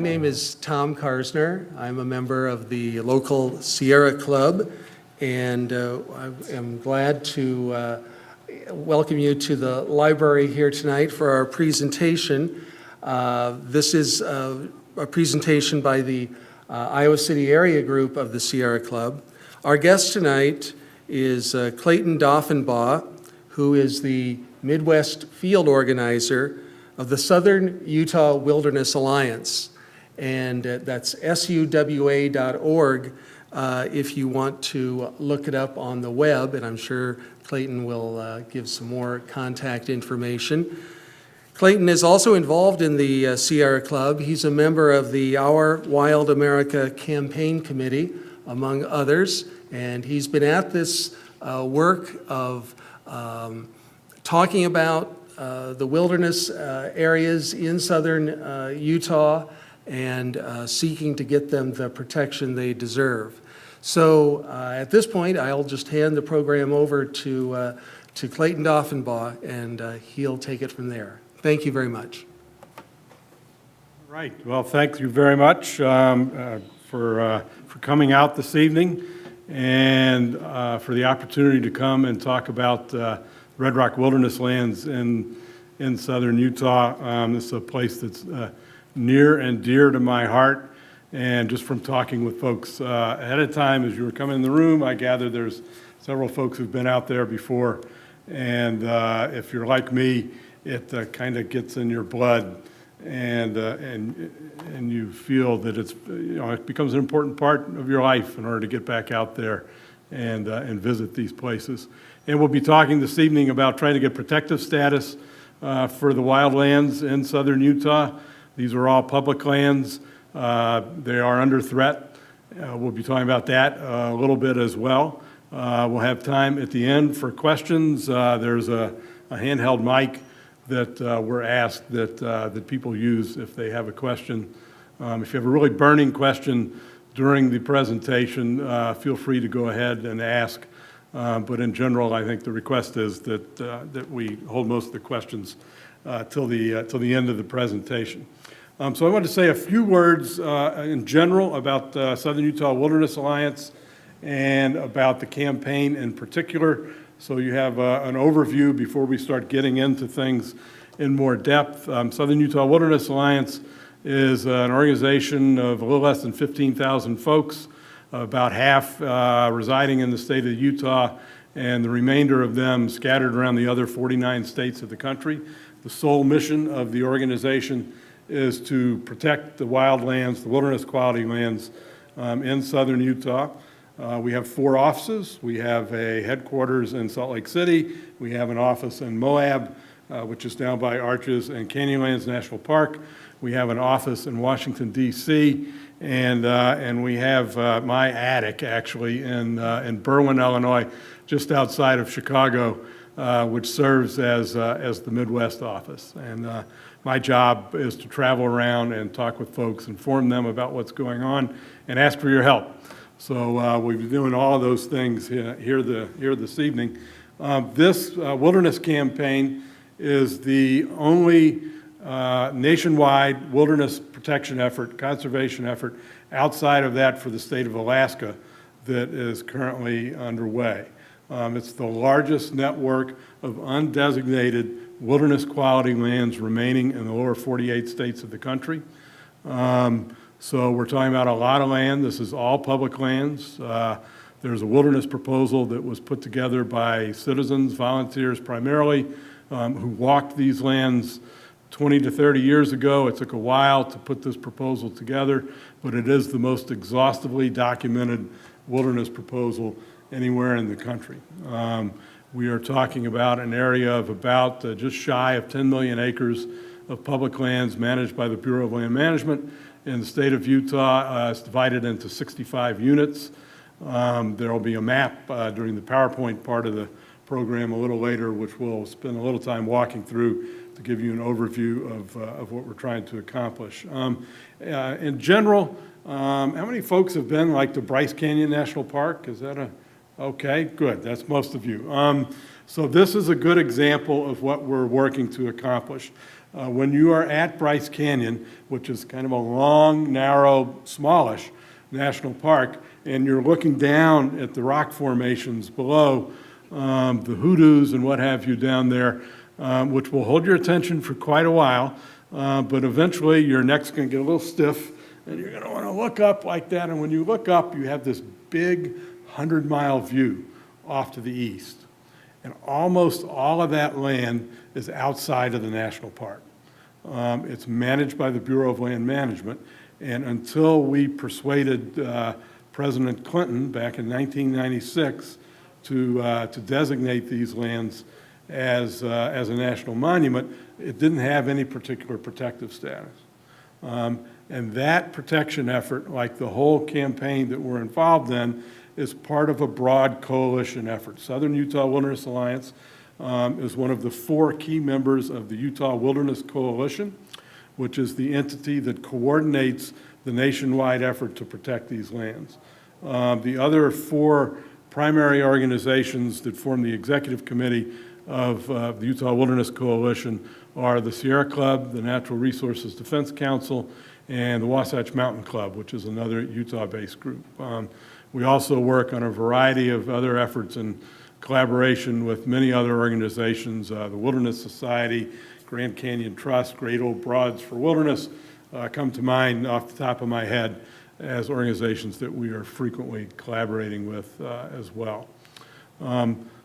name is Tom Karsner. I'm a member of the local Sierra Club, and I am glad to welcome you to the library here tonight for our presentation. This is a presentation by the Iowa City Area Group of the Sierra Club. Our guest tonight is Clayton Doffenbaugh, who is the Midwest Field Organizer of the Southern Utah Wilderness Alliance. And that's suwa.org if you want to look it up on the web, and I'm sure Clayton will give some more contact information. Clayton is also involved in the Sierra Club. He's a member of the Our Wild America Campaign Committee, among others, and he's been at this work of talking about the wilderness areas in southern Utah and seeking to get them the protection they deserve. So at this point, I'll just hand the program over to Clayton Doffenbaugh, and he'll take it from there. Thank you very much. All right. Well, thank you very much for coming out this evening and for the opportunity to come and talk about Red Rock Wilderness Lands in southern Utah. This is a place that's near and dear to my heart. And just from talking with folks ahead of time, as you were coming in the room, I gather there's several folks who've been out there before. And if you're like me, it kind of gets in your blood, and you feel that it's, it becomes an important part of your life in order to get back out there and visit these places. And we'll be talking this evening about trying to get protective status for the wildlands in southern Utah. These are all public lands. They are under threat. We'll be talking about that a little bit as well. We'll have time at the end for questions. There's a handheld mic that we're asked that people use if they have a question. If you have a really burning question during the presentation, feel free to go ahead and ask. But in general, I think the request is that we hold most of the questions till the end of the presentation. So I want to say a few words in general about Southern Utah Wilderness Alliance and about the campaign in particular. So you have an overview before we start getting into things in more depth. Southern Utah Wilderness Alliance is an organization of a little less than 15,000 folks, about half residing in the state of Utah, and the remainder of them scattered around the other 49 states of the country. The sole mission of the organization is to protect the wildlands, the wilderness quality lands in southern Utah. We have 4 offices. We have a headquarters in Salt Lake City. We have an office in Moab, which is down by Arches and Canyonlands National Park. We have an office in Washington, D.C., and we have my attic, actually, in Berwyn, Illinois, just outside of Chicago, which serves as the Midwest office. And my job is to travel around and talk with folks, inform them about what's going on, and ask for your help. So we've been doing all of those things here this evening. This wilderness campaign is the only nationwide wilderness protection effort, conservation effort, outside of that for the state of Alaska that is currently underway. It's the largest network of undesignated wilderness quality lands remaining in the lower 48 states of the country. So we're talking about a lot of land. This is all public lands. There's a wilderness proposal that was put together by citizens, volunteers primarily, who walked these lands 20 to 30 years ago. It took a while to put this proposal together, but it is the most exhaustively documented wilderness proposal anywhere in the country. We are talking about an area of about just shy of 10 million acres of public lands managed by the Bureau of Land Management. In the state of Utah, it's divided into 65 units. There will be a map during the PowerPoint part of the program a little later, which we'll spend a little time walking through to give you an overview of what we're trying to accomplish. In general, how many folks have been like to Bryce Canyon National Park? Is that okay, good, that's most of you. So this is a good example of what we're working to accomplish. When you are at Bryce Canyon, which is kind of a long, narrow, smallish national park, and you're looking down at the rock formations below, the hoodoos and what have you down there, which will hold your attention for quite a while, but eventually your neck's going to get a little stiff, and you're going to want to look up like that, and when you look up, you have this big 100-mile view off to the east. And almost all of that land is outside of the national park. It's managed by the Bureau of Land Management, and until we persuaded President Clinton back in 1996 to designate these lands as a national monument, it didn't have any particular protective status. And that protection effort, like the whole campaign that we're involved in, is part of a broad coalition effort. Southern Utah Wilderness Alliance is one of the 4 key members of the Utah Wilderness Coalition, which is the entity that coordinates the nationwide effort to protect these lands. The other 4 primary organizations that form the executive committee of the Utah Wilderness Coalition are the Sierra Club, the Natural Resources Defense Council, and the Wasatch Mountain Club, which is another Utah-based group. We also work on a variety of other efforts in collaboration with many other organizations, the Wilderness Society, Grand Canyon Trust, Great Old Broads for Wilderness come to mind off the top of my head as organizations that we are frequently collaborating with as well.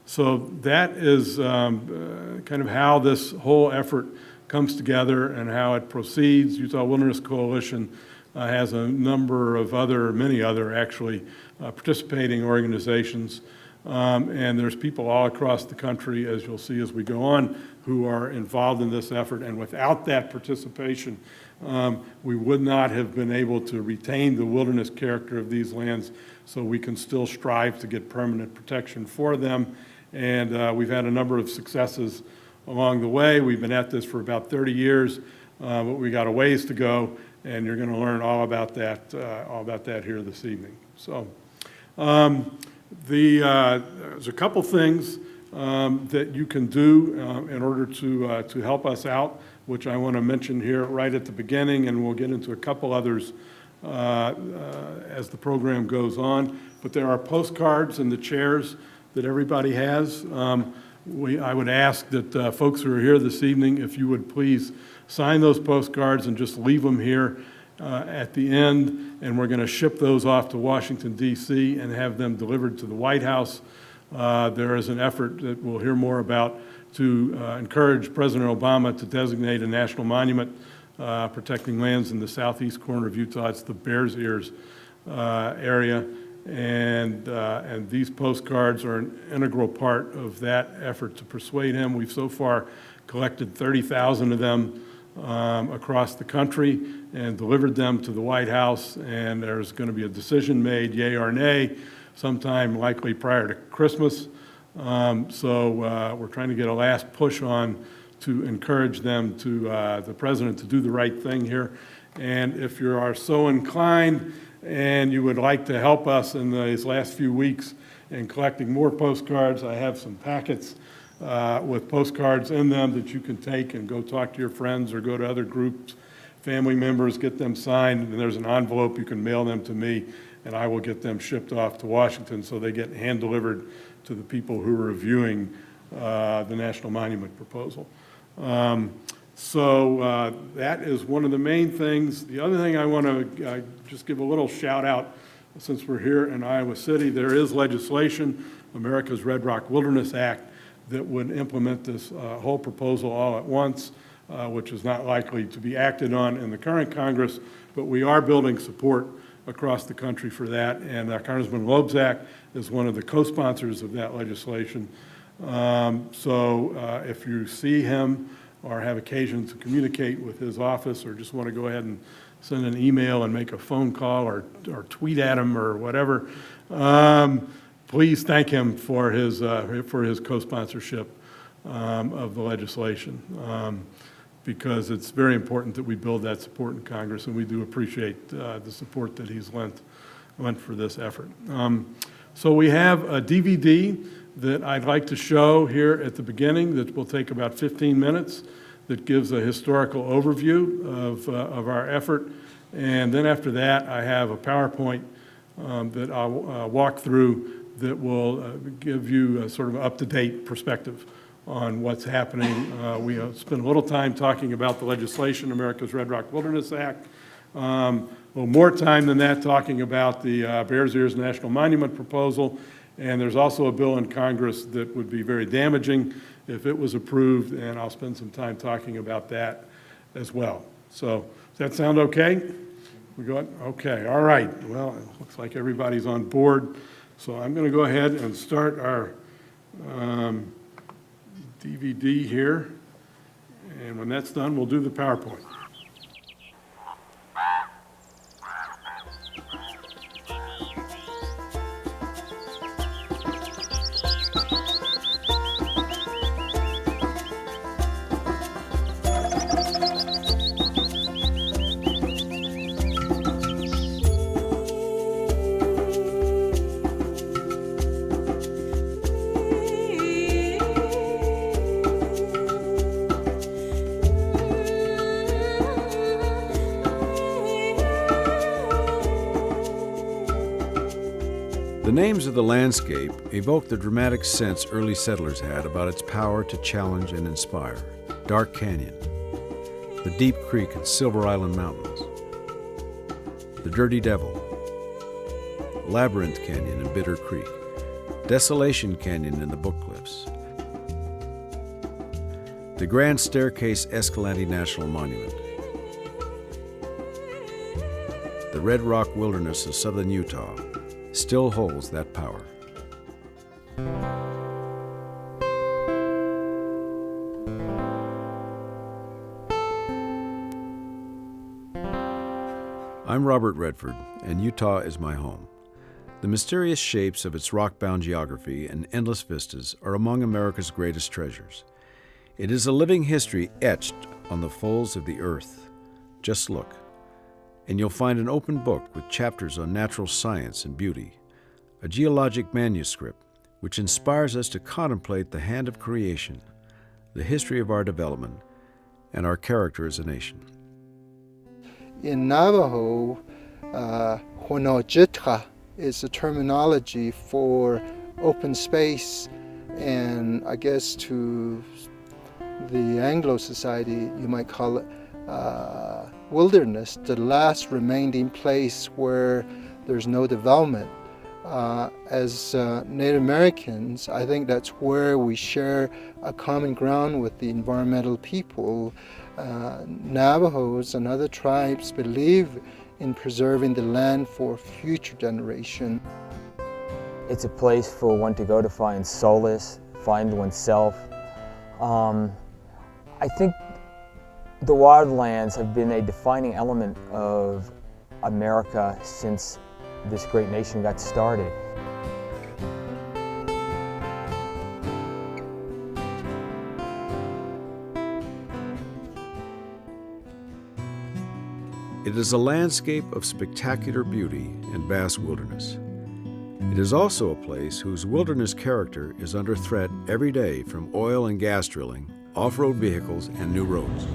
So that is kind of how this whole effort comes together and how it proceeds. Utah Wilderness Coalition has a number of many other actually, participating organizations. And there's people all across the country, as you'll see as we go on, who are involved in this effort. And without that participation, we would not have been able to retain the wilderness character of these lands, so we can still strive to get permanent protection for them. And we've had a number of successes along the way. We've been at this for about 30 years, but we got a ways to go, and you're going to learn all about that here this evening. So there's a couple things that you can do in order to help us out, which I want to mention here right at the beginning, and we'll get into a couple others as the program goes on. But there are postcards in the chairs that everybody has. I would ask that folks who are here this evening, if you would please sign those postcards and just leave them here at the end, and we're going to ship those off to Washington, D.C. and have them delivered to the White House. There is an effort that we'll hear more about to encourage President Obama to designate a national monument protecting lands in the southeast corner of Utah. It's the Bears Ears area. And these postcards are an integral part of that effort to persuade him. We've so far collected 30,000 of them across the country and delivered them to the White House, and there's going to be a decision made, yay or nay, sometime likely prior to Christmas. So we're trying to get a last push on to encourage them the president to do the right thing here. And if you are so inclined and you would like to help us in these last few weeks in collecting more postcards, I have some packets with postcards in them that you can take and go talk to your friends or go to other groups, family members, get them signed, and there's an envelope. You can mail them to me, and I will get them shipped off to Washington so they get hand-delivered to the people who are reviewing the National Monument proposal. So that is one of the main things. The other thing I want to just give a little shout out, since we're here in Iowa City, there is legislation, America's Red Rock Wilderness Act, that would implement this whole proposal all at once, which is not likely to be acted on in the current Congress, but we are building support across the country for that, and Congressman Lobzak is one of the co-sponsors of that legislation. So if you see him or have occasion to communicate with his office or just want to go ahead and send an email and make a phone call or tweet at him or whatever, please thank him for his co-sponsorship of the legislation, because it's very important that we build that support in Congress, and we do appreciate the support that he's lent for this effort. So we have a DVD that I'd like to show here at the beginning that will take about 15 minutes. that gives a historical overview of our effort. And then after that, I have a PowerPoint that I'll walk through that will give you a sort of up-to-date perspective on what's happening. We spent a little time talking about the legislation, America's Red Rock Wilderness Act. A little more time than that talking about the Bears Ears National Monument proposal. And there's also a bill in Congress that would be very damaging if it was approved, and I'll spend some time talking about that as well. So does that sound okay? We got, okay, all right. Well, it looks like everybody's on board. So I'm going to go ahead and start our DVD here. And when that's done, we'll do the PowerPoint. The names of the landscape evoke the dramatic sense early settlers had about its power to challenge and inspire. Dark Canyon, the Deep Creek and Silver Island Mountains, the Dirty Devil, Labyrinth Canyon and Bitter Creek, Desolation Canyon and the Book Cliffs, the Grand Staircase Escalante National Monument, the Red Rock Wilderness of southern Utah still holds that power. I'm Robert Redford, and Utah is my home. The mysterious shapes of its rock-bound geography and endless vistas are among America's greatest treasures. It is a living history etched on the folds of the earth. Just look, and you'll find an open book with chapters on natural science and beauty, a geologic manuscript which inspires us to contemplate the hand of creation, the history of our development, and our character as a nation. In Navajo, Honojitra is the terminology for open space, and I guess to the Anglo society, you might call it wilderness, the last remaining place where there's no development. As Native Americans, I think that's where we share a common ground with the environmental people. Navajos and other tribes believe in preserving the land for future generation. It's a place for one to go to find solace, find oneself. I think the wildlands have been a defining element of America since this great nation got started. It is a landscape of spectacular beauty and vast wilderness. It is also a place whose wilderness character is under threat every day from oil and gas drilling, off-road vehicles, and new roads.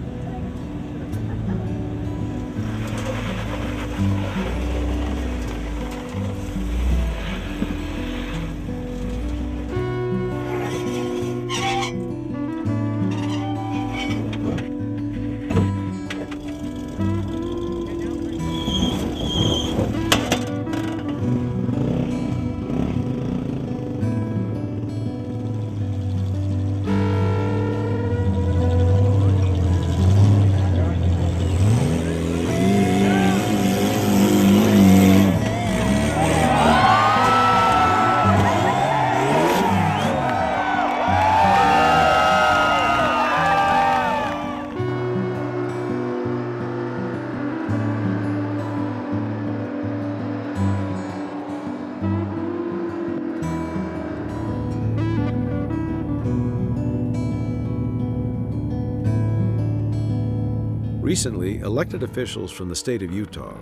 Recently, elected officials from the state of Utah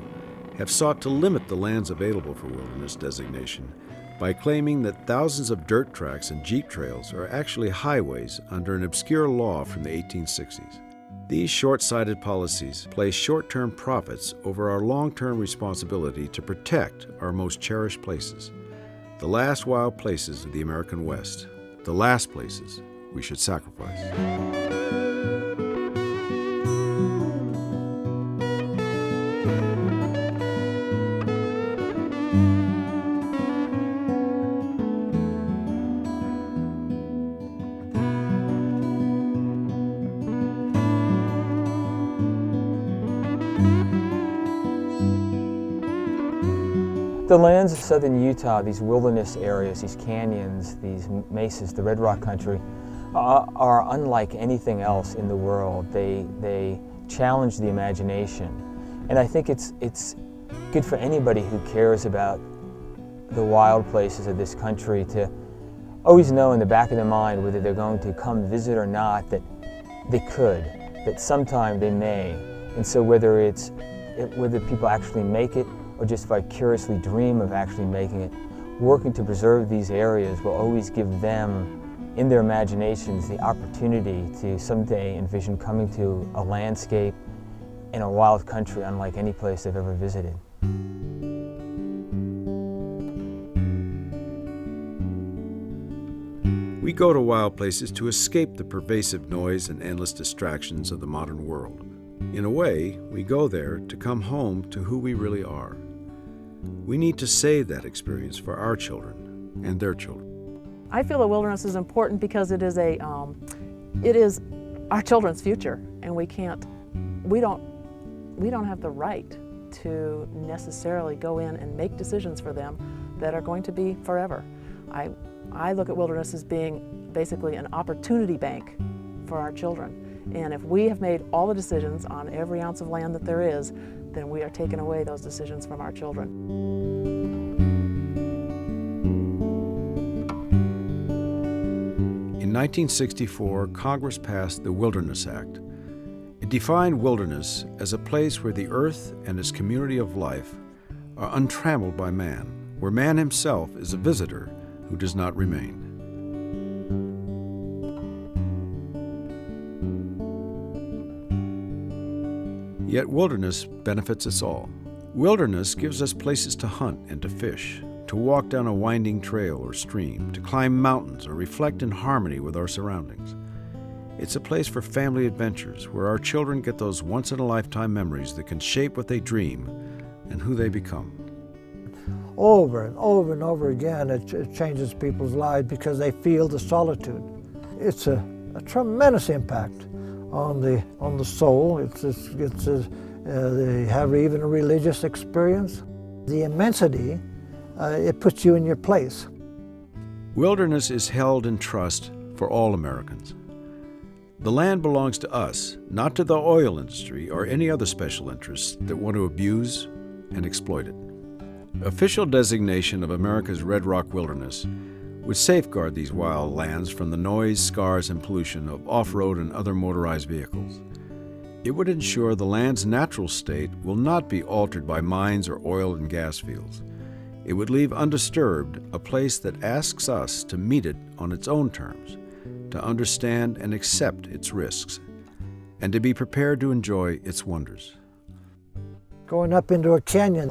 have sought to limit the lands available for wilderness designation by claiming that thousands of dirt tracks and Jeep trails are actually highways under an obscure law from the 1860s. These short-sighted policies place short-term profits over our long-term responsibility to protect our most cherished places, the last wild places of the American West, the last places we should sacrifice. The lands of southern Utah, these wilderness areas, these canyons, these mesas, the Red Rock country, are unlike anything else in the world. They challenge the imagination. And I think it's good for anybody who cares about the wild places of this country to always know in the back of their mind, whether they're going to come visit or not, that they could, that sometime they may. And so whether people actually make it or just vicariously dream of actually making it, working to preserve these areas will always give them, in their imaginations, the opportunity to someday envision coming to a landscape in a wild country unlike any place they've ever visited. We go to wild places to escape the pervasive noise and endless distractions of the modern world. In a way, we go there to come home to who we really are. We need to save that experience for our children and their children. I feel the wilderness is important because it is our children's future, and we don't have the right to necessarily go in and make decisions for them that are going to be forever. I look at wilderness as being basically an opportunity bank for our children. And if we have made all the decisions on every ounce of land that there is, then we are taking away those decisions from our children. In 1964, Congress passed the Wilderness Act. It defined wilderness as a place where the earth and its community of life are untrammeled by man, where man himself is a visitor who does not remain. Yet wilderness benefits us all. Wilderness gives us places to hunt and to fish, to walk down a winding trail or stream, to climb mountains or reflect in harmony with our surroundings. It's a place for family adventures where our children get those once-in-a-lifetime memories that can shape what they dream and who they become. Over and over and over again, it changes people's lives because they feel the solitude. It's a tremendous impact on the soul. They have even a religious experience. The immensity, it puts you in your place. Wilderness is held in trust for all Americans. The land belongs to us, not to the oil industry or any other special interests that want to abuse and exploit it. Official designation of America's Red Rock Wilderness would safeguard these wild lands from the noise, scars, and pollution of off-road and other motorized vehicles. It would ensure the land's natural state will not be altered by mines or oil and gas fields. It would leave undisturbed a place that asks us to meet it on its own terms, to understand and accept its risks, and to be prepared to enjoy its wonders. Going up into a canyon,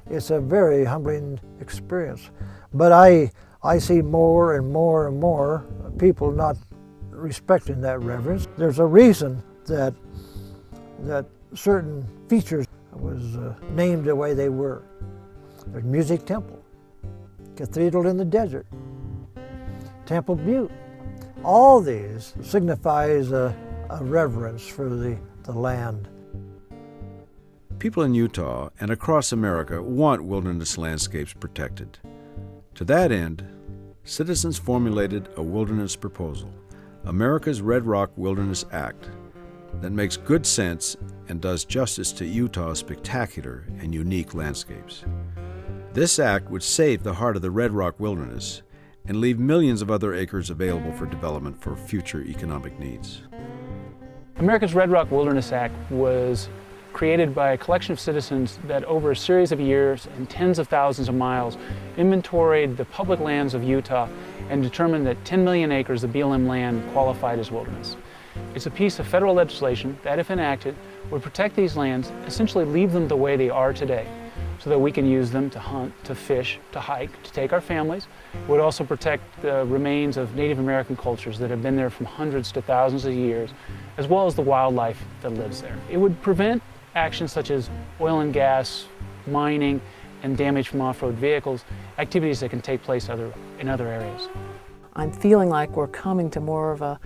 it's a very humbling experience. But I see more and more and more people not respecting that reverence. There's a reason that certain features was named the way they were. There's Music Temple, Cathedral in the Desert, Temple Butte. All these signifies a reverence for the land. People in Utah and across America want wilderness landscapes protected. To that end, citizens formulated a wilderness proposal, America's Red Rock Wilderness Act, that makes good sense and does justice to Utah's spectacular and unique landscapes. This act would save the heart of the Red Rock Wilderness and leave millions of other acres available for development for future economic needs. America's Red Rock Wilderness Act was created by a collection of citizens that over a series of years and tens of thousands of miles inventoried the public lands of Utah and determined that 10 million acres of BLM land qualified as wilderness. It's a piece of federal legislation that, if enacted, would protect these lands, essentially leave them the way they are today, so that we can use them to hunt, to fish, to hike, to take our families. It would also protect the remains of Native American cultures that have been there from hundreds to thousands of years, as well as the wildlife that lives there. It would prevent actions such as oil and gas, mining, and damage from off-road vehicles, activities that can take place in other areas. I'm feeling like we're coming to more of a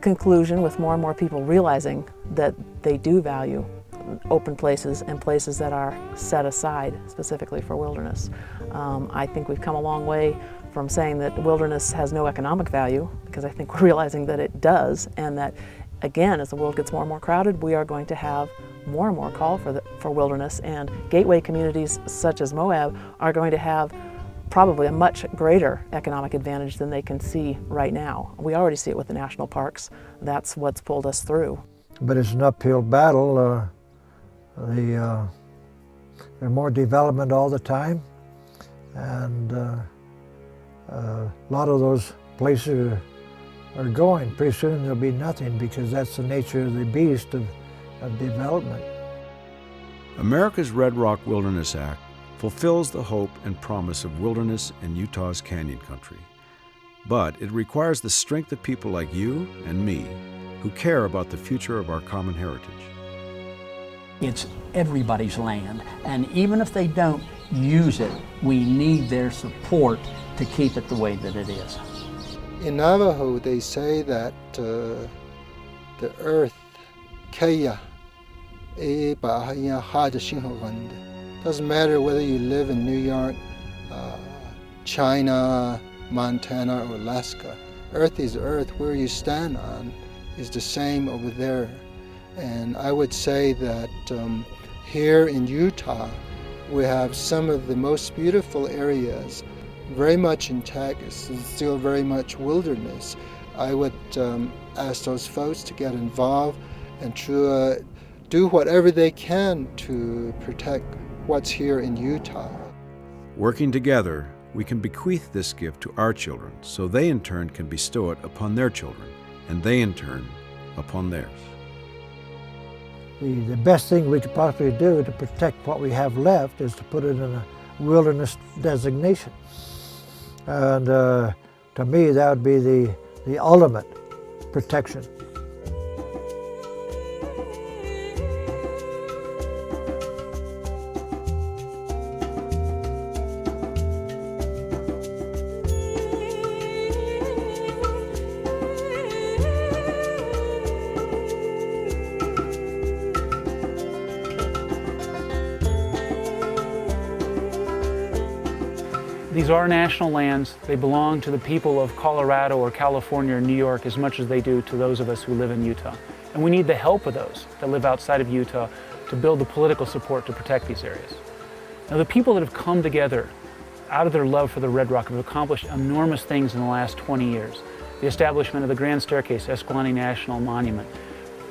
conclusion with more and more people realizing that they do value open places and places that are set aside specifically for wilderness. I think we've come a long way from saying that wilderness has no economic value, because I think we're realizing that it does, and that again, as the world gets more and more crowded, we are going to have more and more call for wilderness, and gateway communities such as Moab are going to have probably a much greater economic advantage than they can see right now. We already see it with the national parks. That's what's pulled us through. But it's an uphill battle. There's more development all the time, and a lot of those places are going. Pretty soon there'll be nothing, because that's the nature of the beast of development. America's Red Rock Wilderness Act fulfills the hope and promise of wilderness in Utah's canyon country. But it requires the strength of people like you and me who care about the future of our common heritage. It's everybody's land, and even if they don't use it, we need their support to keep it the way that it is. In Navajo, they say that the earth, kaya, doesn't matter whether you live in New York, China, Montana, or Alaska. Earth is earth. Where you stand on is the same over there. And I would say that here in Utah, we have some of the most beautiful areas, very much intact. It's still very much wilderness. I would ask those folks to get involved and to do whatever they can to protect what's here in Utah. Working together, we can bequeath this gift to our children, so they in turn can bestow it upon their children, and they in turn upon theirs. The best thing we could possibly do to protect what we have left is to put it in a wilderness designation. And to me, that would be the ultimate protection. These are national lands. They belong to the people of Colorado or California or New York as much as they do to those of us who live in Utah. And we need the help of those that live outside of Utah to build the political support to protect these areas. Now, the people that have come together out of their love for the Red Rock have accomplished enormous things in the last 20 years. The establishment of the Grand Staircase, Escalante National Monument,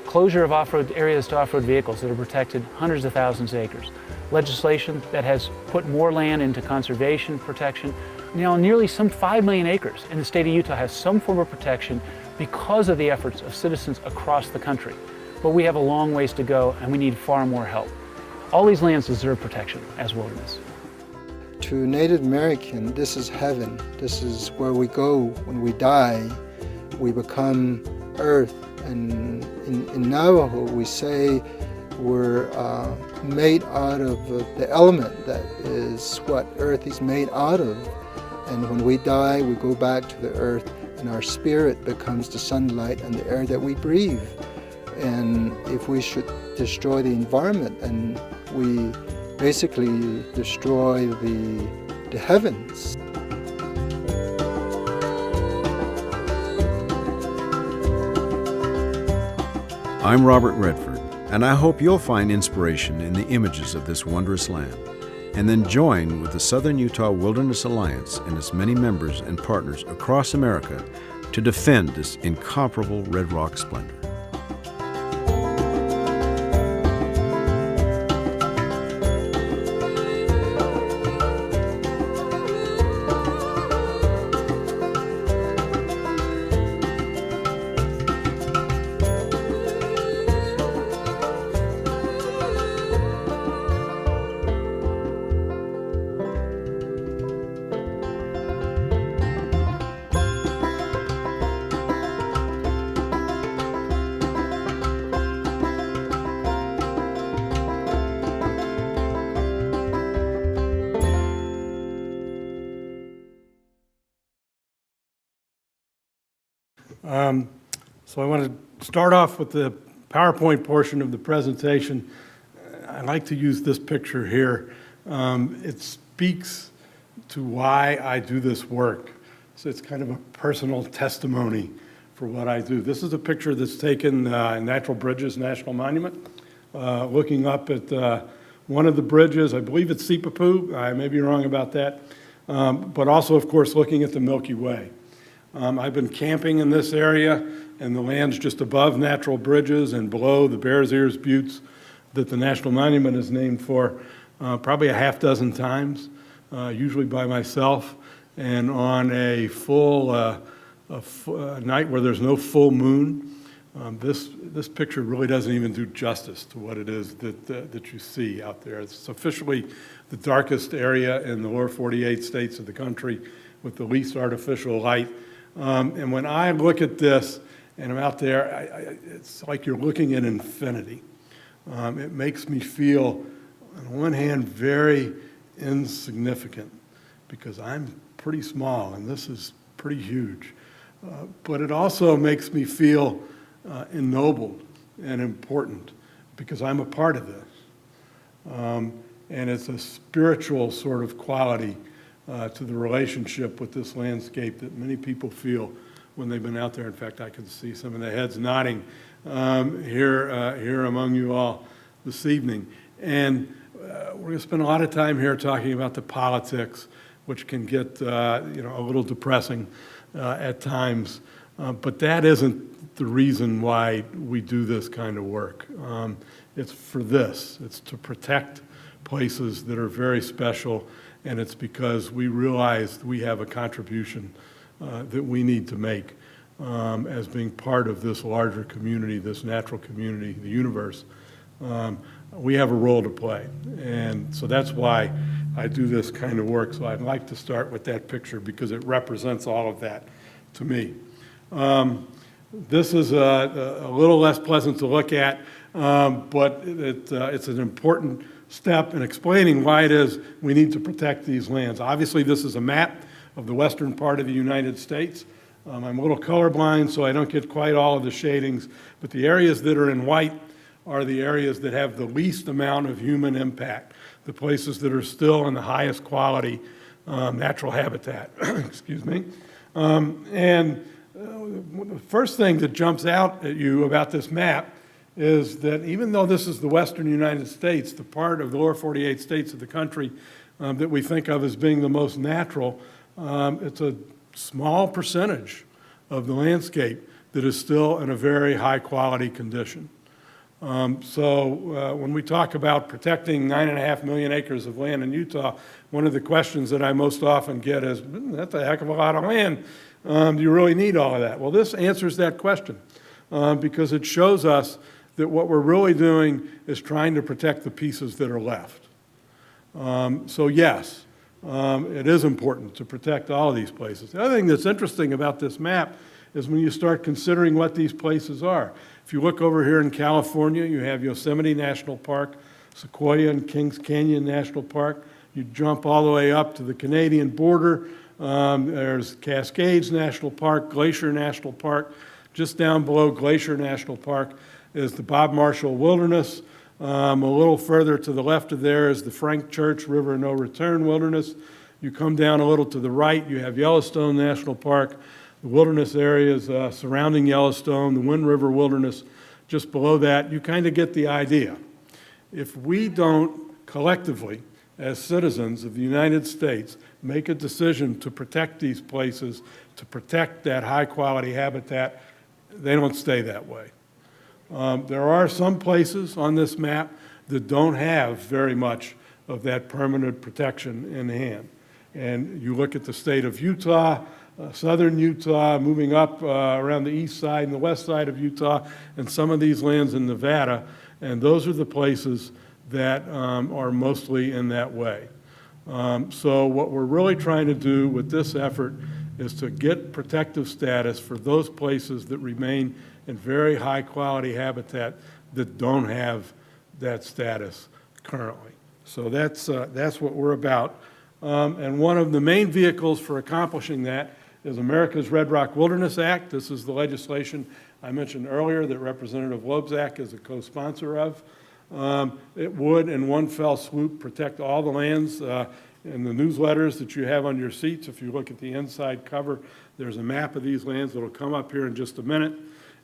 closure of off-road areas to off-road vehicles that have protected hundreds of thousands of acres, legislation that has put more land into conservation protection. Now, nearly some 5 million acres in the state of Utah has some form of protection because of the efforts of citizens across the country. But we have a long ways to go, and we need far more help. All these lands deserve protection as wilderness. To Native American, this is heaven. This is where we go when we die. We become earth. And in Navajo, we say we're made out of the element that is what earth is made out of. And when we die, we go back to the earth, and our spirit becomes the sunlight and the air that we breathe. And if we should destroy the environment, and we basically destroy the heavens. I'm Robert Redford, and I hope you'll find inspiration in the images of this wondrous land, and then join with the Southern Utah Wilderness Alliance and its many members and partners across America to defend this incomparable Red Rock splendor. So I want to start off with the PowerPoint portion of the presentation. I like to use this picture here. It speaks to why I do this work. So it's kind of a personal testimony for what I do. This is a picture that's taken in Natural Bridges National Monument, looking up at one of the bridges. I believe it's Sipapu. I may be wrong about that. But also, of course, looking at the Milky Way. I've been camping in this area, and the land's just above Natural Bridges and below the Bears Ears Buttes that the National Monument is named for, probably a half dozen times, usually by myself. And on a night where there's no full moon, this picture really doesn't even do justice to what it is that you see out there. It's officially the darkest area in the lower 48 states of the country with the least artificial light. And when I look at this and I'm out there, it's like you're looking at infinity. It makes me feel, on one hand, very insignificant because I'm pretty small and this is pretty huge. But it also makes me feel ennobled and important because I'm a part of this. And it's a spiritual sort of quality to the relationship with this landscape that many people feel when they've been out there. In fact, I can see some of the heads nodding here among you all this evening. And we're going to spend a lot of time here talking about the politics, which can get a little depressing at times. But that isn't the reason why we do this kind of work. It's for this. It's to protect places that are very special, and it's because we realize we have a contribution that we need to make as being part of this larger community, this natural community, the universe. We have a role to play, and so that's why I do this kind of work. So I'd like to start with that picture because it represents all of that to me. This is a little less pleasant to look at, but it's an important step in explaining why it is we need to protect these lands. Obviously, this is a map of the western part of the United States. I'm a little colorblind, so I don't get quite all of the shadings, but the areas that are in white are the areas that have the least amount of human impact, the places that are still in the highest quality natural habitat. Excuse me. And the first thing that jumps out at you about this map is that even though this is the western United States, the part of the lower 48 states of the country that we think of as being the most natural, it's a small percentage of the landscape that is still in a very high quality condition. So when we talk about protecting 9.5 million acres of land in Utah, one of the questions that I most often get is, that's a heck of a lot of land. Do you really need all of that? Well, this answers that question because it shows us that what we're really doing is trying to protect the pieces that are left. So yes, it is important to protect all of these places. The other thing that's interesting about this map is when you start considering what these places are. If you look over here in California, you have Yosemite National Park, Sequoia and Kings Canyon National Park. You jump all the way up to the Canadian border. There's Cascades National Park, Glacier National Park. Just down below Glacier National Park is the Bob Marshall Wilderness. A little further to the left of there is the Frank Church River No Return Wilderness. You come down a little to the right, you have Yellowstone National Park, the wilderness areas surrounding Yellowstone, the Wind River Wilderness. Just below that, you kind of get the idea. If we don't collectively, as citizens of the United States, make a decision to protect these places, to protect that high-quality habitat, they don't stay that way. There are some places on this map that don't have very much of that permanent protection in hand. And you look at the state of Utah, southern Utah, moving up around the east side and the west side of Utah, and some of these lands in Nevada, and those are the places that are mostly in that way. So what we're really trying to do with this effort is to get protective status for those places that remain in very high quality habitat that don't have that status currently. So that's what we're about. And one of the main vehicles for accomplishing that is America's Red Rock Wilderness Act. This is the legislation I mentioned earlier that Representative Lobzak is a co-sponsor of. It would, in one fell swoop, protect all the lands. In the newsletters that you have on your seats, if you look at the inside cover, there's a map of these lands that'll come up here in just a minute,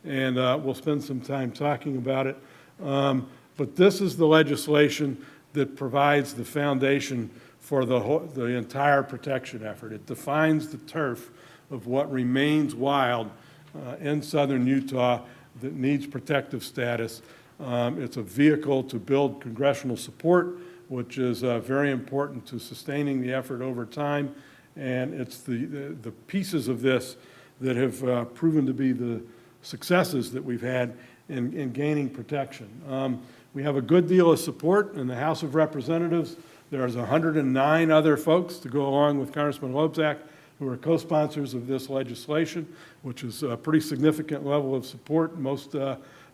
and we'll spend some time talking about it. But this is the legislation that provides the foundation for the entire protection effort. It defines the turf of what remains wild in southern Utah that needs protective status. It's a vehicle to build congressional support, which is very important to sustaining the effort over time. And it's the pieces of this that have proven to be the successes that we've had in gaining protection. We have a good deal of support in the House of Representatives. There's 109 other folks to go along with Congressman Lobzak who are co-sponsors of this legislation, which is a pretty significant level of support. Most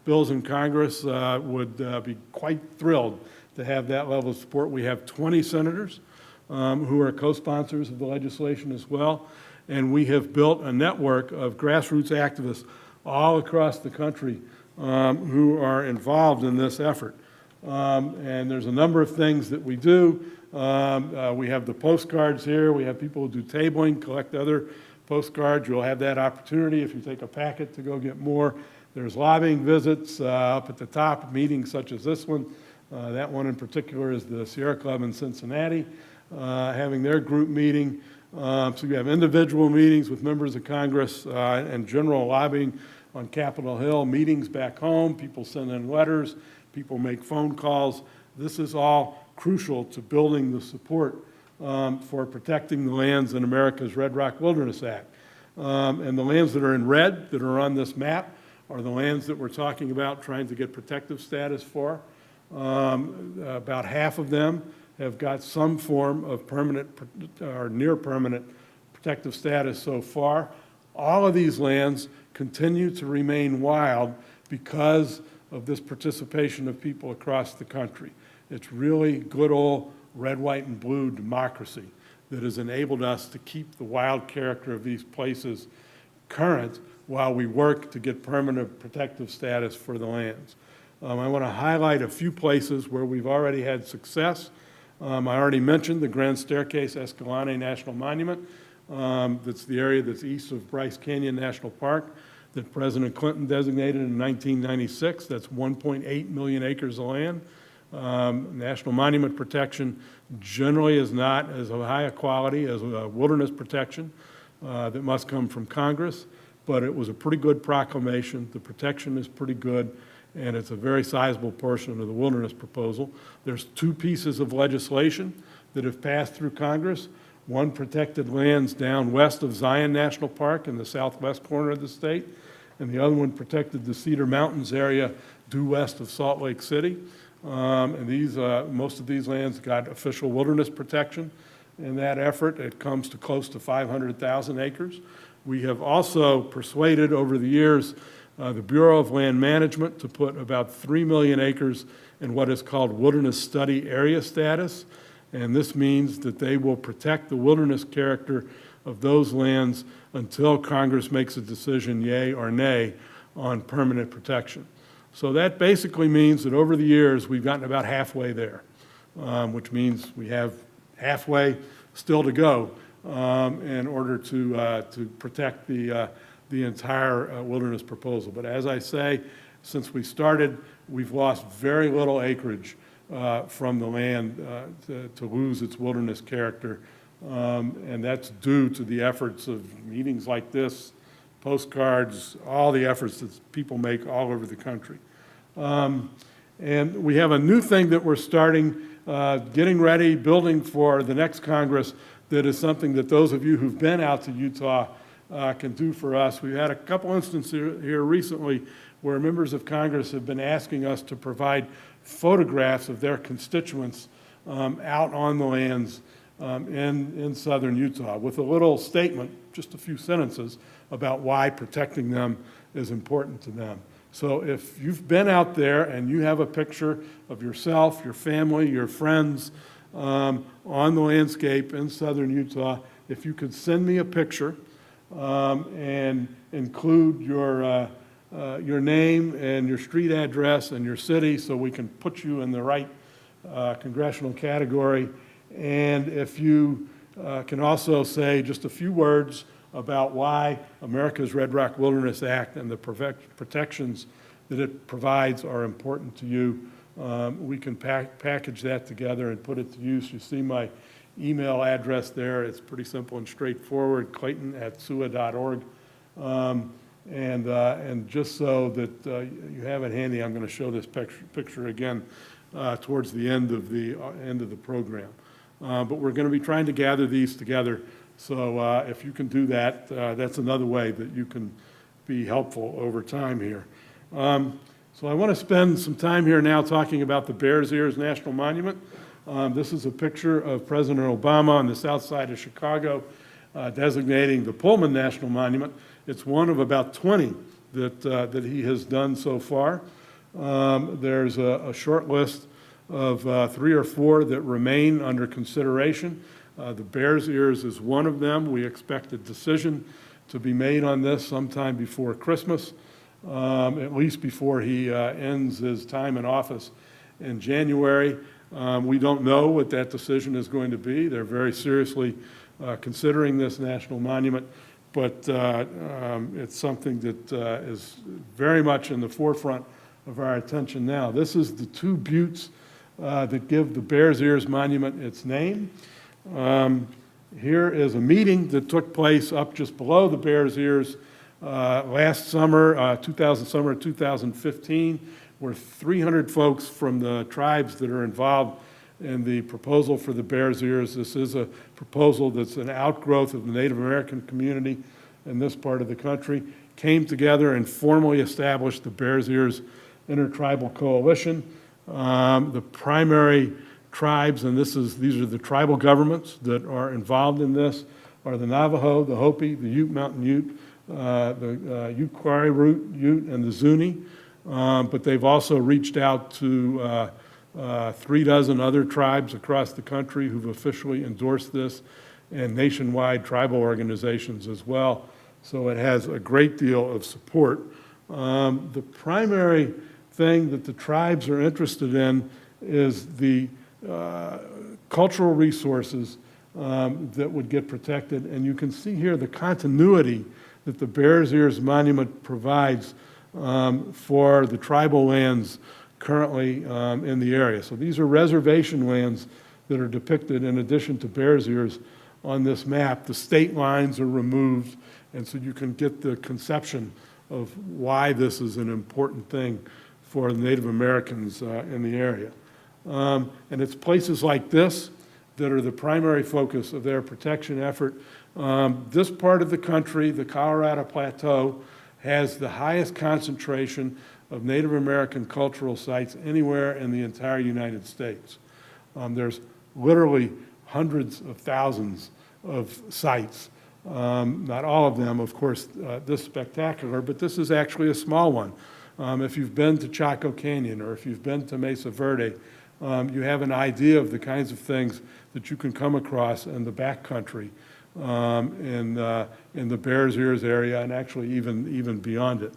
bills in Congress would be quite thrilled to have that level of support. We have 20 senators who are co-sponsors of the legislation as well, and we have built a network of grassroots activists all across the country who are involved in this effort. And there's a number of things that we do. We have the postcards here. We have people who do tabling, collect other postcards. You'll have that opportunity if you take a packet to go get more. There's lobbying visits up at the top, meetings such as this one. That one in particular is the Sierra Club in Cincinnati, having their group meeting. So you have individual meetings with members of Congress and general lobbying on Capitol Hill, meetings back home, people send in letters, people make phone calls. This is all crucial to building the support for protecting the lands in America's Red Rock Wilderness Act. And the lands that are in red, that are on this map, are the lands that we're talking about trying to get protective status for. About half of them have got some form of permanent or near permanent protective status so far. All of these lands continue to remain wild because of this participation of people across the country. It's really good old red, white, and blue democracy that has enabled us to keep the wild character of these places current while we work to get permanent protective status for the lands. I want to highlight a few places where we've already had success. I already mentioned the Grand Staircase Escalante National Monument. That's the area that's east of Bryce Canyon National Park that President Clinton designated in 1996. That's 1.8 million acres of land. National monument protection generally is not as high a quality as wilderness protection that must come from Congress, but it was a pretty good proclamation. The protection is pretty good, and it's a very sizable portion of the wilderness proposal. There's two pieces of legislation that have passed through Congress. One protected lands down west of Zion National Park in the southwest corner of the state, and the other one protected the Cedar Mountains area due west of Salt Lake City. And these, most of these lands got official wilderness protection. In that effort, it comes to close to 500,000 acres. We have also persuaded over the years the Bureau of Land Management to put about 3 million acres in what is called wilderness study area status. And this means that they will protect the wilderness character of those lands until Congress makes a decision, yay or nay, on permanent protection. So that basically means that over the years, we've gotten about halfway there, which means we have halfway still to go in order to protect the entire wilderness proposal. But as I say, since we started, we've lost very little acreage from the land to lose its wilderness character. And that's due to the efforts of meetings like this, postcards, all the efforts that people make all over the country. And we have a new thing that we're starting, getting ready, building for the next Congress, that is something that those of you who've been out to Utah can do for us. We've had a couple instances here recently where members of Congress have been asking us to provide photographs of their constituents out on the lands in southern Utah with a little statement, just a few sentences, about why protecting them is important to them. So if you've been out there and you have a picture of yourself, your family, your friends on the landscape in southern Utah, if you could send me a picture and include your name and your street address and your city so we can put you in the right congressional category. And if you can also say just a few words about why America's Red Rock Wilderness Act and the protections that it provides are important to you, we can package that together and put it to use. You see my email address there. It's pretty simple and straightforward, clayton@sua.org. And just so that you have it handy, I'm going to show this picture again towards the end of the program. But we're going to be trying to gather these together. So if you can do that, that's another way that you can be helpful over time here. So I want to spend some time here now talking about the Bears Ears National Monument. This is a picture of President Obama on the south side of Chicago designating the Pullman National Monument. It's one of about 20 that he has done so far. There's a short list of 3 or 4 that remain under consideration. The Bears Ears is one of them. We expect a decision to be made on this sometime before Christmas, at least before he ends his time in office in January. We don't know what that decision is going to be. They're very seriously considering this national monument, but it's something that is very much in the forefront of our attention now. This is the 2 buttes that give the Bears Ears Monument its name. Here is a meeting that took place up just below the Bears Ears last summer, 2015, where 300 folks from the tribes that are involved in the proposal for the Bears Ears. This is a proposal that's an outgrowth of the Native American community in this part of the country, came together and formally established the Bears Ears Intertribal Coalition. The primary tribes, and these are the tribal governments that are involved in this, are the Navajo, the Hopi, the Ute Mountain Ute, the Ute Quarry Ute, and the Zuni. But they've also reached out to 3 dozen other tribes across the country who've officially endorsed this, and nationwide tribal organizations as well. So it has a great deal of support. The primary thing that the tribes are interested in is the cultural resources that would get protected. And you can see here the continuity that the Bears Ears Monument provides for the tribal lands currently in the area. So these are reservation lands that are depicted in addition to Bears Ears on this map. The state lines are removed, and so you can get the conception of why this is an important thing for Native Americans in the area. And it's places like this that are the primary focus of their protection effort. This part of the country, the Colorado Plateau, has the highest concentration of Native American cultural sites anywhere in the entire United States. There's literally hundreds of thousands of sites. Not all of them, of course, this spectacular, but this is actually a small one. If you've been to Chaco Canyon or if you've been to Mesa Verde, you have an idea of the kinds of things that you can come across in the backcountry, in the Bears Ears area, and actually even beyond it.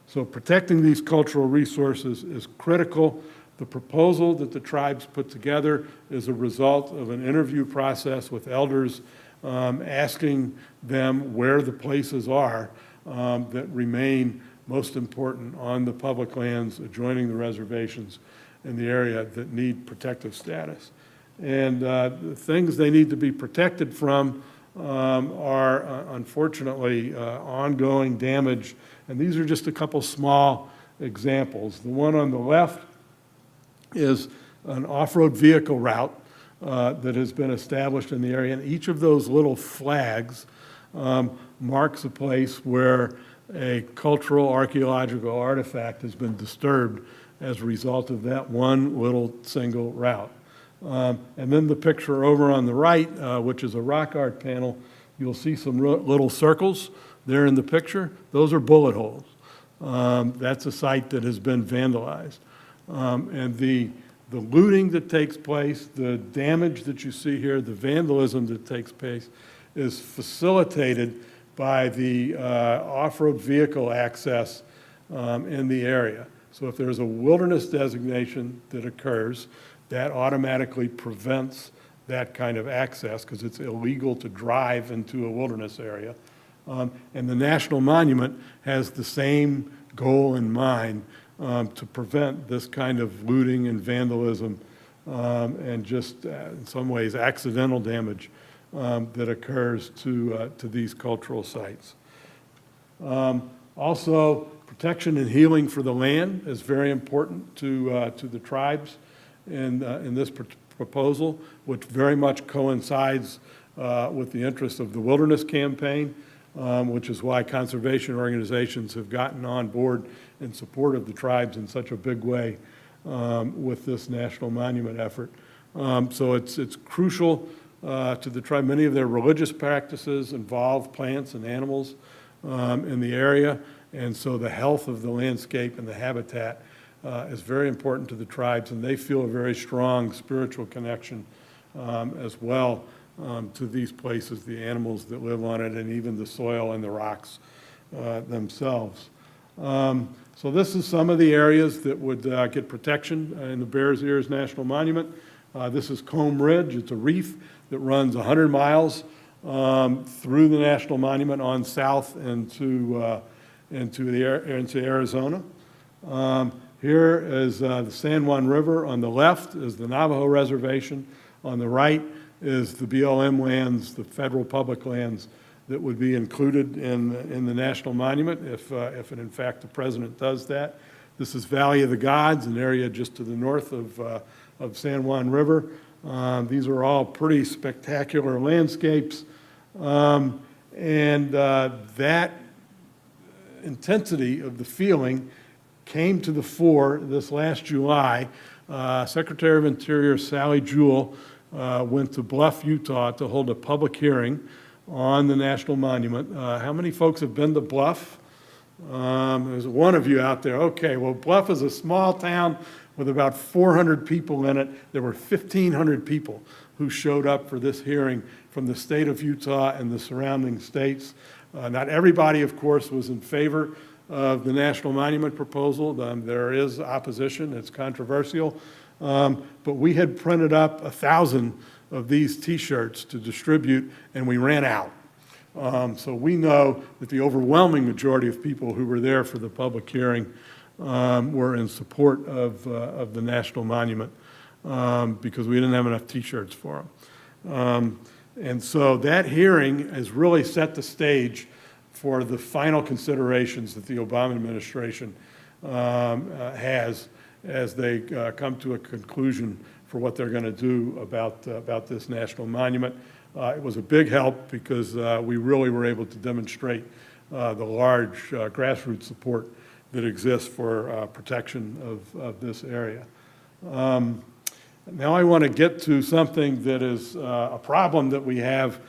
So protecting these cultural resources is critical. The proposal that the tribes put together is a result of an interview process with elders, asking them where the places are that remain most important on the public lands adjoining the reservations in the area that need protective status. And the things they need to be protected from are unfortunately ongoing damage. And these are just a couple small examples. The one on the left is an off-road vehicle route that has been established in the area. And each of those little flags marks a place where a cultural archaeological artifact has been disturbed as a result of that one little single route. And then the picture over on the right, which is a rock art panel, you'll see some little circles there in the picture. Those are bullet holes. That's a site that has been vandalized. And the looting that takes place, the damage that you see here, the vandalism that takes place is facilitated by the off-road vehicle access in the area. So if there's a wilderness designation that occurs, that automatically prevents that kind of access because it's illegal to drive into a wilderness area. And the National Monument has the same goal in mind to prevent this kind of looting and vandalism and just in some ways accidental damage that occurs to these cultural sites. Also, protection and healing for the land is very important to the tribes in this proposal, which very much coincides with the interests of the Wilderness Campaign, which is why conservation organizations have gotten on board in support of the tribes in such a big way with this national monument effort. So it's crucial to the tribe. Many of their religious practices involve plants and animals in the area, and so the health of the landscape and the habitat is very important to the tribes, and they feel a very strong spiritual connection as well to these places, the animals that live on it, and even the soil and the rocks themselves. So this is some of the areas that would get protection in the Bears Ears National Monument. This is Combe Ridge. It's a reef that runs 100 miles through the National Monument on south into Arizona. Here is the San Juan River. On the left is the Navajo Reservation. On the right is the BLM lands, the federal public lands that would be included in the National Monument if in fact the president does that. This is Valley of the Gods, an area just to the north of San Juan River. These are all pretty spectacular landscapes. That intensity of the feeling came to the fore this last July. Secretary of Interior Sally Jewell went to Bluff, Utah to hold a public hearing on the National Monument. How many folks have been to Bluff? There's one of you out there. Okay, well, Bluff is a small town with about 400 people in it. There were 1,500 people who showed up for this hearing from the state of Utah and the surrounding states. Not everybody, of course, was in favor of the National Monument proposal. There is opposition. It's controversial. But we had printed up 1,000 of these T-shirts to distribute, and we ran out. So we know that the overwhelming majority of people who were there for the public hearing were in support of the National Monument because we didn't have enough T-shirts for them. And so that hearing has really set the stage for the final considerations that the Obama administration has as they come to a conclusion for what they're going to do about this national monument. It was a big help because we really were able to demonstrate the large grassroots support that exists for protection of this area. Now I want to get to something that is a problem that we have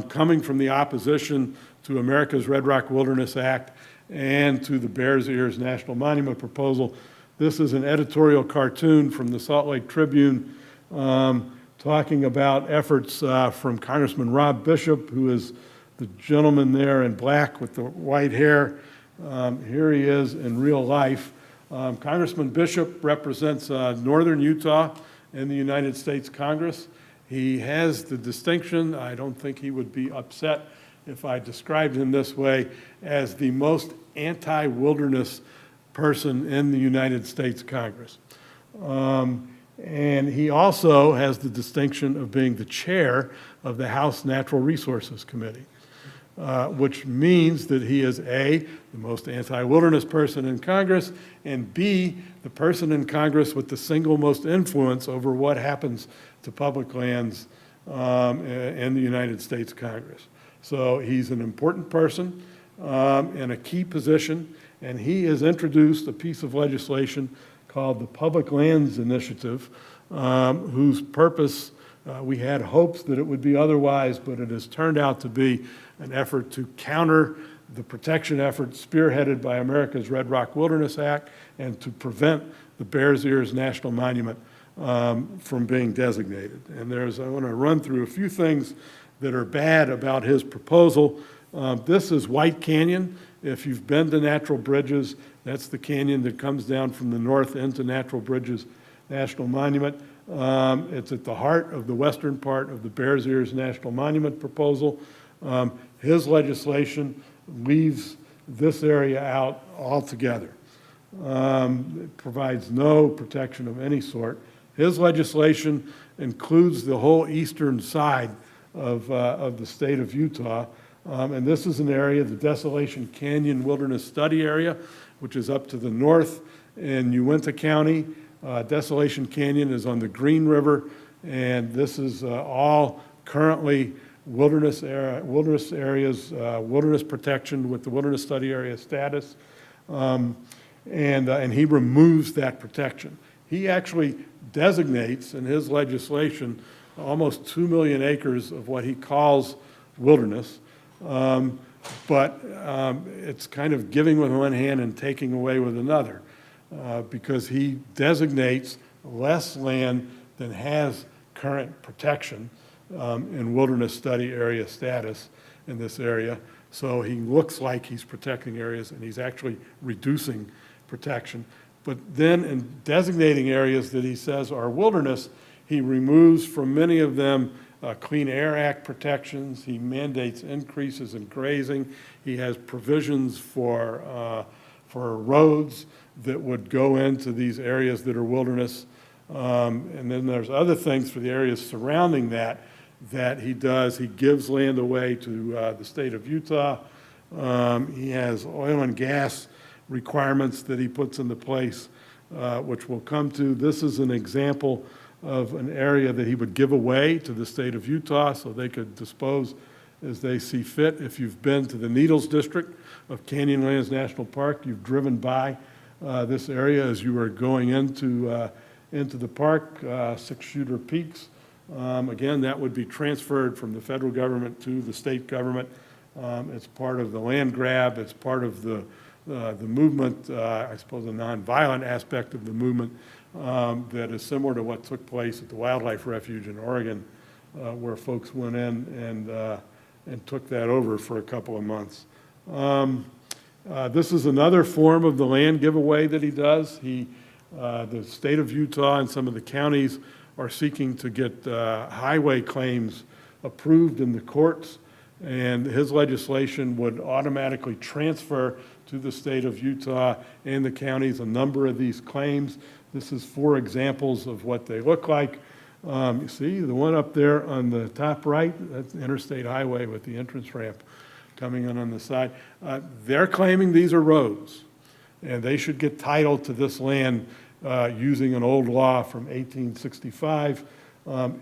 coming from the opposition to America's Red Rock Wilderness Act and to the Bears Ears National Monument proposal. This is an editorial cartoon from the Salt Lake Tribune talking about efforts from Congressman Rob Bishop, who is the gentleman there in black with the white hair. Here he is in real life. Congressman Bishop represents northern Utah in the United States Congress. He has the distinction, I don't think he would be upset if I described him this way, as the most anti-wilderness person in the United States Congress. And he also has the distinction of being the chair of the House Natural Resources Committee, which means that he is A, the most anti-wilderness person in Congress, and B, the person in Congress with the single most influence over what happens to public lands in the United States Congress. So he's an important person in a key position, and he has introduced a piece of legislation called the Public Lands Initiative, whose purpose we had hopes that it would be otherwise, but it has turned out to be an effort to counter the protection effort spearheaded by America's Red Rock Wilderness Act and to prevent the Bears Ears National Monument from being designated. And I want to run through a few things that are bad about his proposal. This is White Canyon. If you've been to Natural Bridges, that's the canyon that comes down from the north into Natural Bridges National Monument. It's at the heart of the western part of the Bears Ears National Monument proposal. His legislation leaves this area out altogether. It provides no protection of any sort. His legislation includes the whole eastern side of the state of Utah. And this is an area, the Desolation Canyon Wilderness Study Area, which is up to the north in Uinta County. Desolation Canyon is on the Green River, and this is all currently wilderness areas, wilderness protection with the Wilderness Study Area status. And he removes that protection. He actually designates in his legislation almost 2 million acres of what he calls wilderness. But it's kind of giving with one hand and taking away with another, because he designates less land than has current protection in wilderness study area status in this area. So he looks like he's protecting areas, and he's actually reducing protection. But then in designating areas that he says are wilderness, he removes from many of them Clean Air Act protections. He mandates increases in grazing. He has provisions for roads that would go into these areas that are wilderness. And then there's other things for the areas surrounding that he does. He gives land away to the state of Utah. He has oil and gas requirements that he puts into place, which we'll come to. This is an example of an area that he would give away to the state of Utah so they could dispose as they see fit. If you've been to the Needles District of Canyonlands National Park, you've driven by this area as you were going into the park, Six Shooter Peaks. Again, that would be transferred from the federal government to the state government. It's part of the land grab. It's part of the movement, I suppose a nonviolent aspect of the movement that is similar to what took place at the Wildlife Refuge in Oregon, where folks went in and took that over for a couple of months. This is another form of the land giveaway that he does. The state of Utah and some of the counties are seeking to get highway claims approved in the courts, and his legislation would automatically transfer to the state of Utah and the counties a number of these claims. This is 4 examples of what they look like. You see the one up there on the top right, that's the interstate highway with the entrance ramp coming in on the side. They're claiming these are roads, and they should get title to this land using an old law from 1865.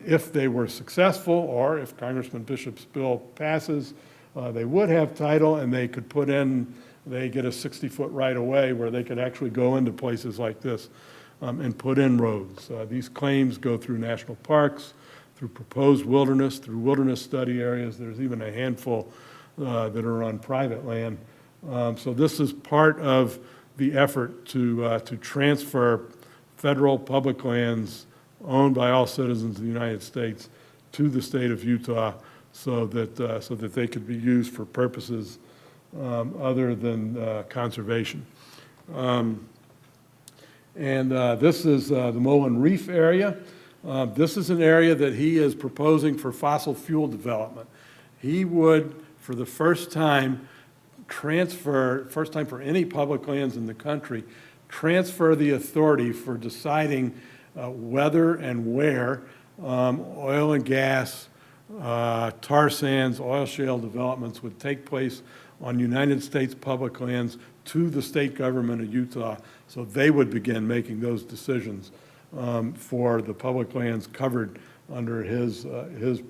If they were successful, or if Congressman Bishop's bill passes, they would have title, and they could put in, they get a 60-foot right-of-way where they could actually go into places like this and put in roads. These claims go through national parks, through proposed wilderness, through wilderness study areas. There's even a handful that are on private land. So this is part of the effort to transfer federal public lands owned by all citizens of the United States to the state of Utah so that they could be used for purposes other than conservation. This is the Mullen Reef area. This is an area that he is proposing for fossil fuel development. He would, for the first time for any public lands in the country, transfer the authority for deciding whether and where oil and gas, tar sands, oil shale developments would take place on United States public lands to the state government of Utah, so they would begin making those decisions for the public lands covered under his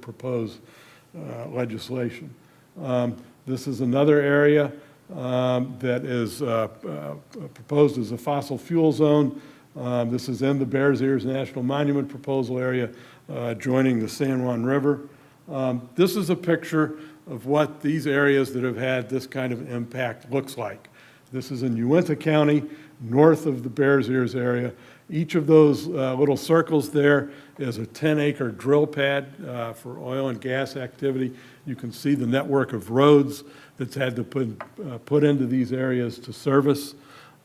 proposed legislation. This is another area that is proposed as a fossil fuel zone. This is in the Bears Ears National Monument proposal area, joining the San Juan River. This is a picture of what these areas that have had this kind of impact looks like. This is in Uinta County, north of the Bears Ears area. Each of those little circles there is a 10-acre drill pad for oil and gas activity. You can see the network of roads that's had to put into these areas to service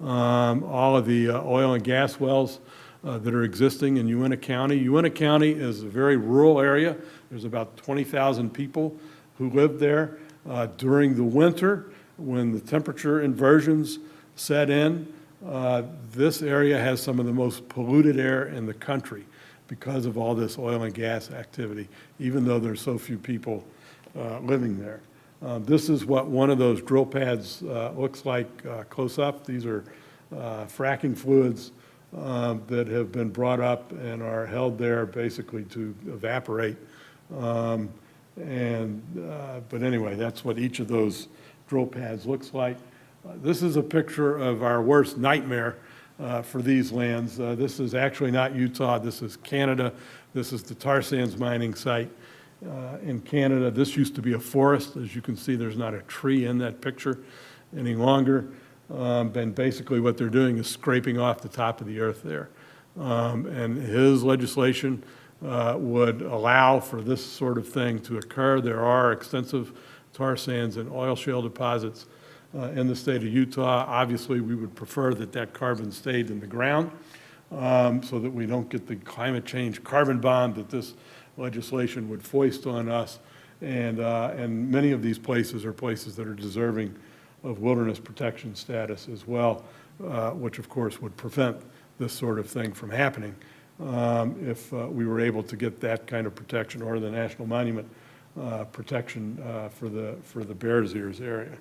all of the oil and gas wells that are existing in Uintah County. Uintah County is a very rural area. There's about 20,000 people who live there. During the winter, when the temperature inversions set in, this area has some of the most polluted air in the country because of all this oil and gas activity, even though there's so few people living there. This is what one of those drill pads looks like close up. These are fracking fluids that have been brought up and are held there basically to evaporate. But anyway, that's what each of those drill pads looks like. This is a picture of our worst nightmare for these lands. This is actually not Utah, this is Canada. This is the tar sands mining site in Canada. This used to be a forest. As you can see, there's not a tree in that picture any longer. And basically what they're doing is scraping off the top of the earth there. And his legislation would allow for this sort of thing to occur. There are extensive tar sands and oil shale deposits in the state of Utah. Obviously, we would prefer that that carbon stayed in the ground so that we don't get the climate change carbon bomb that this legislation would foist on us. And many of these places are places that are deserving of wilderness protection status as well, which of course would prevent this sort of thing from happening if we were able to get that kind of protection or the national monument protection for the Bears Ears area.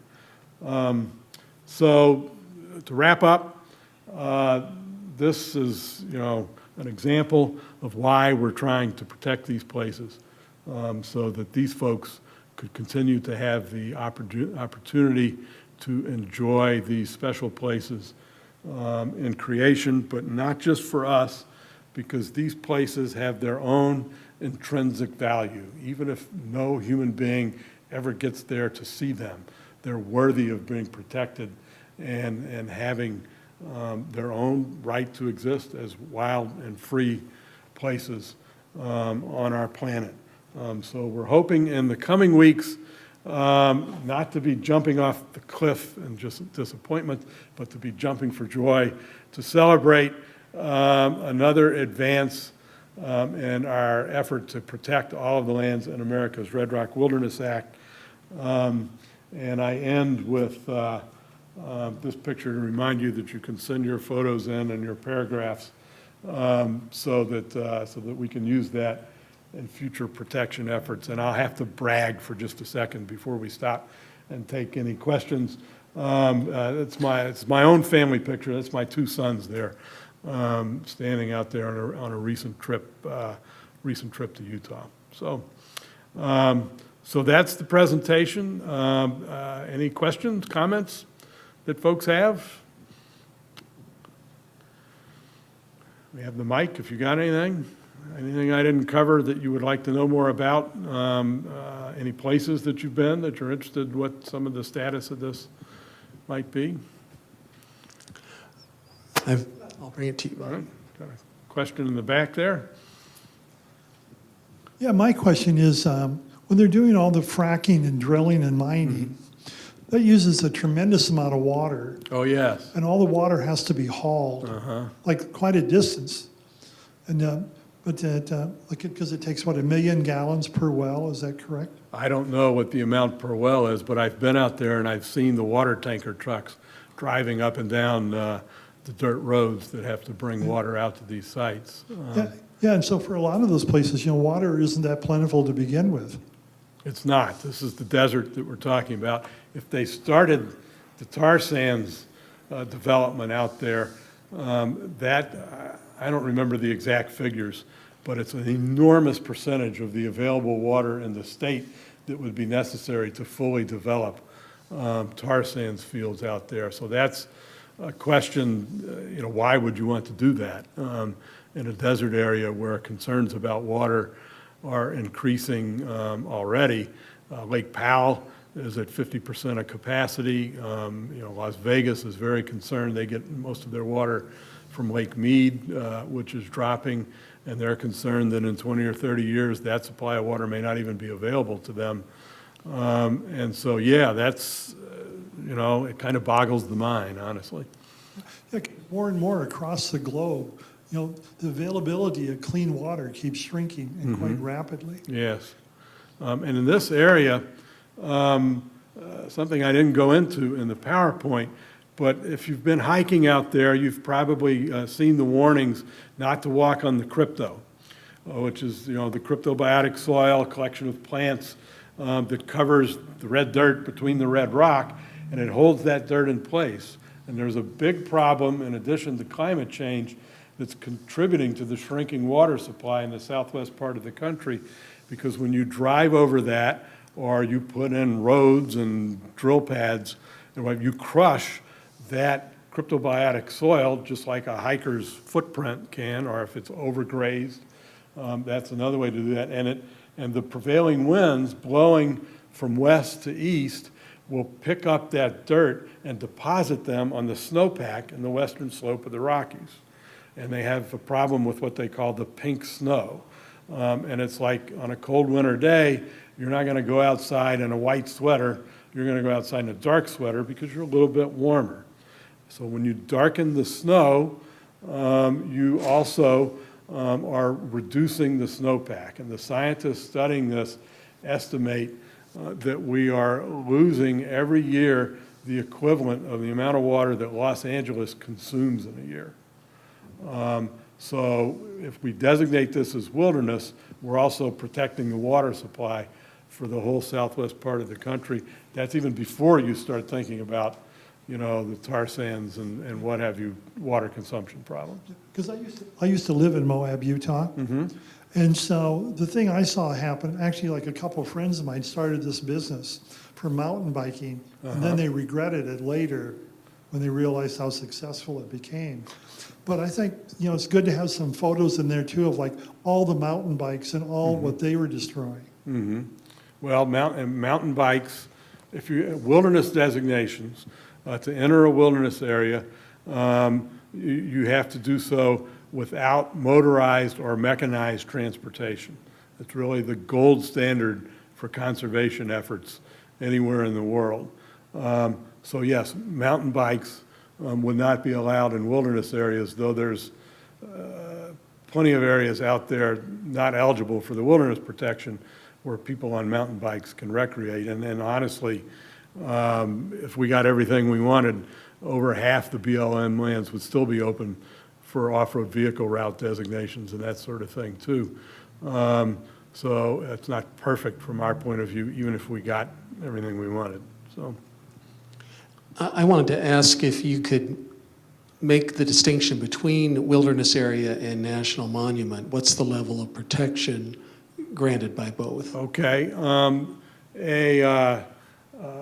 So to wrap up, this is, an example of why we're trying to protect these places so that these folks could continue to have the opportunity to enjoy these special places in creation, but not just for us, because these places have their own intrinsic value. Even if no human being ever gets there to see them, they're worthy of being protected and having their own right to exist as wild and free places on our planet. So we're hoping in the coming weeks not to be jumping off the cliff and just disappointment, but to be jumping for joy, to celebrate another advance in our effort to protect all of the lands in America's Red Rock Wilderness Act. And I end with this picture to remind you that you can send your photos in and your paragraphs so that we can use that in future protection efforts. And I'll have to brag for just a second before we stop and take any questions. It's my own family picture. That's my two sons there, standing out there on a recent trip to Utah. So that's the presentation. Any questions, comments that folks have? We have the mic if you got anything. Anything I didn't cover that you would like to know more about? Any places that you've been that you're interested in what some of the status of this might be? I'll bring it to you. All right. Got a question in the back there? Yeah, my question is, when they're doing all the fracking and drilling and mining, that uses a tremendous amount of water, Oh, yes. and all the water has to be hauled, like quite a distance. And because it takes, 1 million gallons per well, is that correct? I don't know what the amount per well is, but I've been out there and I've seen the water tanker trucks driving up and down the dirt roads that have to bring water out to these sites. Yeah, and so for a lot of those places, water isn't that plentiful to begin with. It's not. This is the desert that we're talking about. If they started the tar sands development out there, I don't remember the exact figures, but it's an enormous percentage of the available water in the state that would be necessary to fully develop tar sands fields out there. So that's a question, why would you want to do that in a desert area where concerns about water are increasing already? Lake Powell is at 50% of capacity. Las Vegas is very concerned. They get most of their water from Lake Mead, which is dropping, and they're concerned that in 20 or 30 years, that supply of water may not even be available to them. And so, yeah, that's, it kind of boggles the mind, honestly. Yeah, more and more across the globe, the availability of clean water keeps shrinking and quite rapidly. Yes. And in this area, something I didn't go into in the PowerPoint, but if you've been hiking out there, you've probably seen the warnings not to walk on the crypto, which is, the cryptobiotic soil, a collection of plants that covers the red dirt between the red rock, and it holds that dirt in place. And there's a big problem, in addition to climate change, that's contributing to the shrinking water supply in the southwest part of the country, because when you drive over that, or you put in roads and drill pads, you crush that cryptobiotic soil just like a hiker's footprint can, or if it's overgrazed, that's another way to do that. And the prevailing winds blowing from west to east will pick up that dirt and deposit them on the snowpack in the western slope of the Rockies. And they have a problem with what they call the pink snow. And it's like on a cold winter day, you're not going to go outside in a white sweater. You're going to go outside in a dark sweater because you're a little bit warmer. So when you darken the snow, you also are reducing the snowpack. And the scientists studying this estimate that we are losing every year the equivalent of the amount of water that Los Angeles consumes in a year. So if we designate this as wilderness, we're also protecting the water supply for the whole southwest part of the country. That's even before you start thinking about, the tar sands and what have you, water consumption problems. Because I used to live in Moab, Utah. And so the thing I saw happen, actually like a couple of friends of mine started this business for mountain biking, and then they regretted it later when they realized how successful it became. But I think, it's good to have some photos in there too of like all the mountain bikes and all what they were destroying. Well, mountain bikes, if you wilderness designations, to enter a wilderness area, you have to do so without motorized or mechanized transportation. It's really the gold standard for conservation efforts anywhere in the world. So yes, mountain bikes would not be allowed in wilderness areas, though there's plenty of areas out there not eligible for the wilderness protection where people on mountain bikes can recreate. And then honestly, if we got everything we wanted, over half the BLM lands would still be open for off-road vehicle route designations and that sort of thing too. So it's not perfect from our point of view, even if we got everything we wanted. So I wanted to ask if you could make the distinction between wilderness area and national monument. What's the level of protection granted by both? Okay.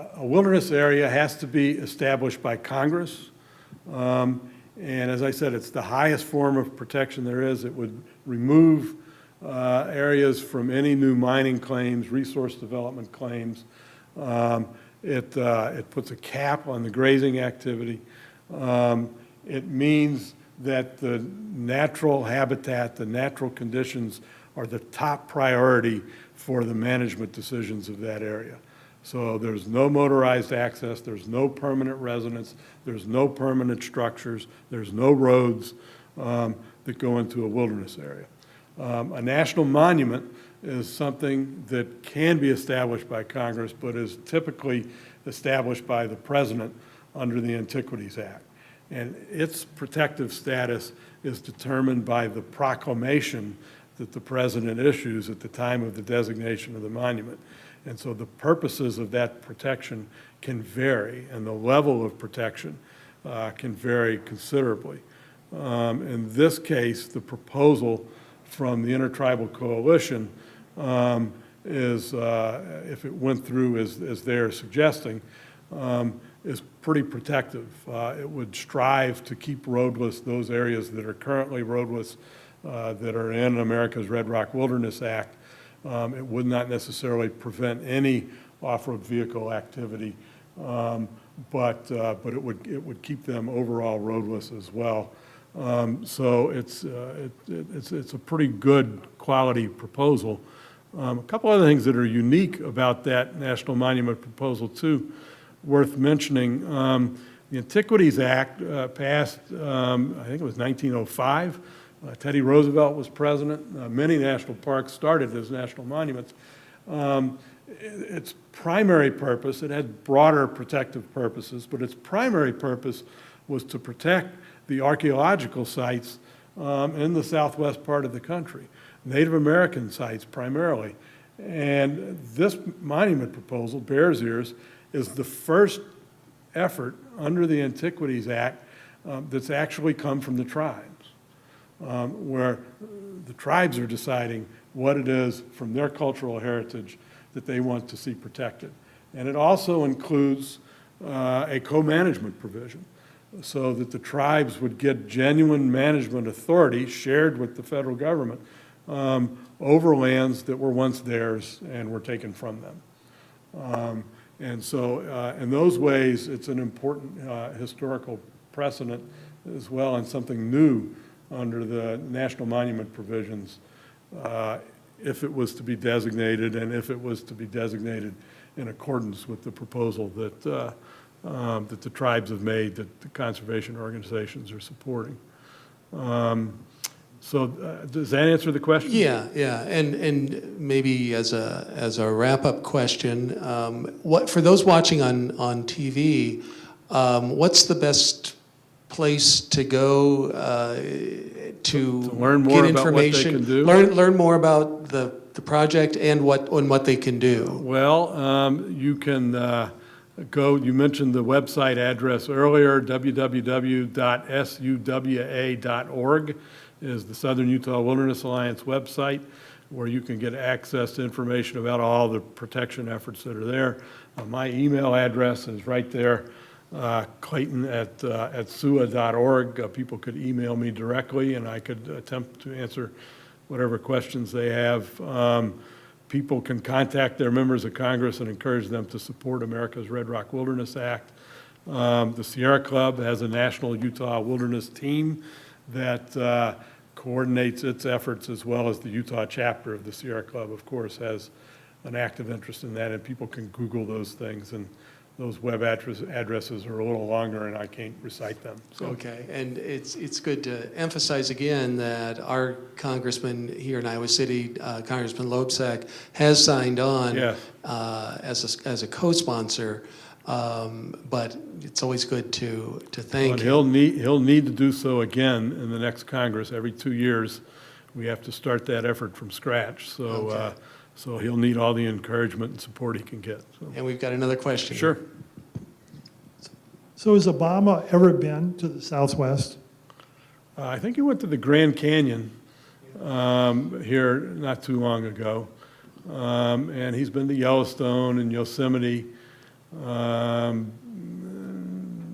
A wilderness area has to be established by Congress. And as I said, it's the highest form of protection there is. It would remove areas from any new mining claims, resource development claims. It puts a cap on the grazing activity. It means that the natural habitat, the natural conditions are the top priority for the management decisions of that area. So there's no motorized access, there's no permanent residence, there's no permanent structures, there's no roads that go into a wilderness area. A national monument is something that can be established by Congress, but is typically established by the president under the Antiquities Act. And its protective status is determined by the proclamation that the president issues at the time of the designation of the monument. And so the purposes of that protection can vary, and the level of protection can vary considerably. In this case, the proposal from the Intertribal Coalition is, if it went through as they're suggesting, is pretty protective. It would strive to keep roadless those areas that are currently roadless that are in America's Red Rock Wilderness Act. It would not necessarily prevent any off-road vehicle activity, but it would keep them overall roadless as well. So it's a pretty good quality proposal. A couple other things that are unique about that National Monument proposal too, worth mentioning. The Antiquities Act passed, I think it was 1905. Teddy Roosevelt was president. Many national parks started as national monuments. Its primary purpose, it had broader protective purposes, but its primary purpose was to protect the archaeological sites in the southwest part of the country, Native American sites primarily. And this monument proposal, Bears Ears, is the first effort under the Antiquities Act that's actually come from the tribes, where the tribes are deciding what it is from their cultural heritage that they want to see protected. And it also includes a co-management provision so that the tribes would get genuine management authority shared with the federal government over lands that were once theirs and were taken from them. And so in those ways, it's an important historical precedent as well, and something new under the national monument provisions if it was to be designated, and if it was to be designated in accordance with the proposal that, that the tribes have made, that the conservation organizations are supporting. So does that answer the question? Yeah, yeah, and maybe as a wrap-up question, what for those watching on TV, what's the best place to go to learn more get about what they information, can do? learn more about the project and what they can do? Well, you can go, you mentioned the website address earlier, www.suwa.org is the Southern Utah Wilderness Alliance website, where you can get access to information about all the protection efforts that are there. My email address is right there, Clayton@suwa.org. People could email me directly, and I could attempt to answer whatever questions they have. People can contact their members of Congress and encourage them to support America's Red Rock Wilderness Act. The Sierra Club has a National Utah Wilderness Team that coordinates its efforts, as well as the Utah chapter of the Sierra Club, of course, has an active interest in that, and people can Google those things, and those web addresses are a little longer, and I can't recite them. So. Okay, and it's good to emphasize again that our congressman here in Iowa City, Congressman Loebsack, has signed on Yes. As a co-sponsor, but it's always good to thank And him. he'll need to do so again in the next Congress. Every 2 years, we have to start that effort from scratch. So, Okay. so he'll need all the encouragement and support he can get. So. And we've got another question. Sure. So has Obama ever been to the Southwest? I think he went to the Grand Canyon here not too long ago. And he's been to Yellowstone and Yosemite.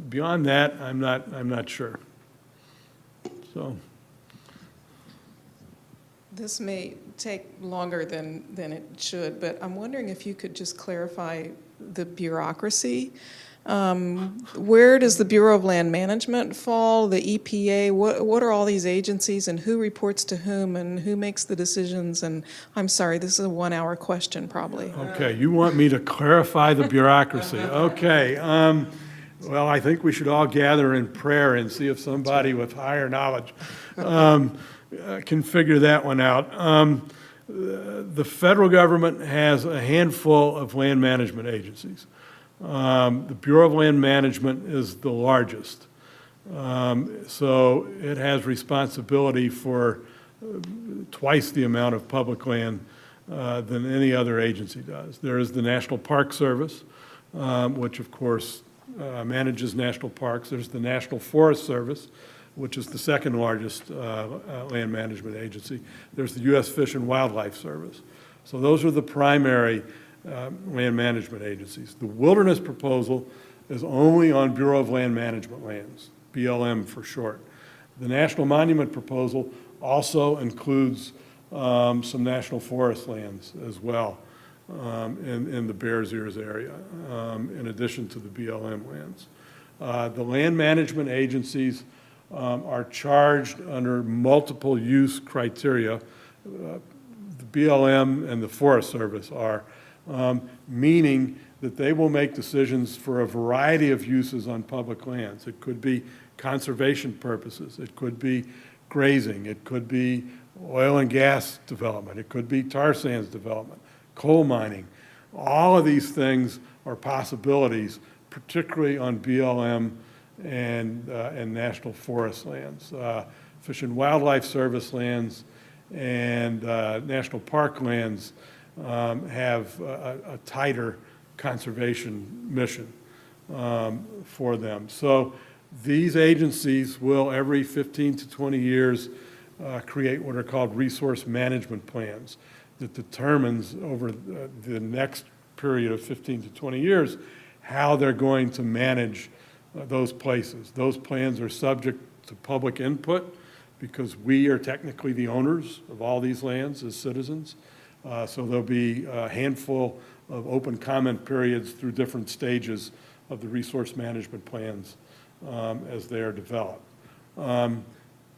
Beyond that, I'm not sure. So. This may take longer than it should, but I'm wondering if you could just clarify the bureaucracy. Where does the Bureau of Land Management fall, the EPA? What are all these agencies, and who reports to whom, and who makes the decisions? And I'm sorry, this is a 1-hour question probably. Okay, you want me to clarify the bureaucracy. Okay. Well, I think we should all gather in prayer and see if somebody with higher knowledge can figure that one out. The federal government has a handful of land management agencies. The Bureau of Land Management is the largest. So it has responsibility for twice the amount of public land than any other agency does. There is the National Park Service, which of course manages national parks. There's the National Forest Service, which is the second largest land management agency. There's the U.S. Fish and Wildlife Service. So those are the primary land management agencies. The wilderness proposal is only on Bureau of Land Management lands, BLM for short. The National Monument proposal also includes some national forest lands as well in the Bears Ears area, in addition to the BLM lands. The land management agencies are charged under multiple use criteria. The BLM and the Forest Service are, meaning that they will make decisions for a variety of uses on public lands. It could be conservation purposes, it could be grazing, it could be oil and gas development, it could be tar sands development, coal mining. All of these things are possibilities, particularly on BLM and national forest lands. Fish and Wildlife Service lands and national park lands have a tighter conservation mission for them. So these agencies will, every 15 to 20 years, create what are called resource management plans that determines over the next period of 15 to 20 years how they're going to manage those places. Those plans are subject to public input because we are technically the owners of all these lands as citizens. So there'll be a handful of open comment periods through different stages of the resource management plans as they are developed.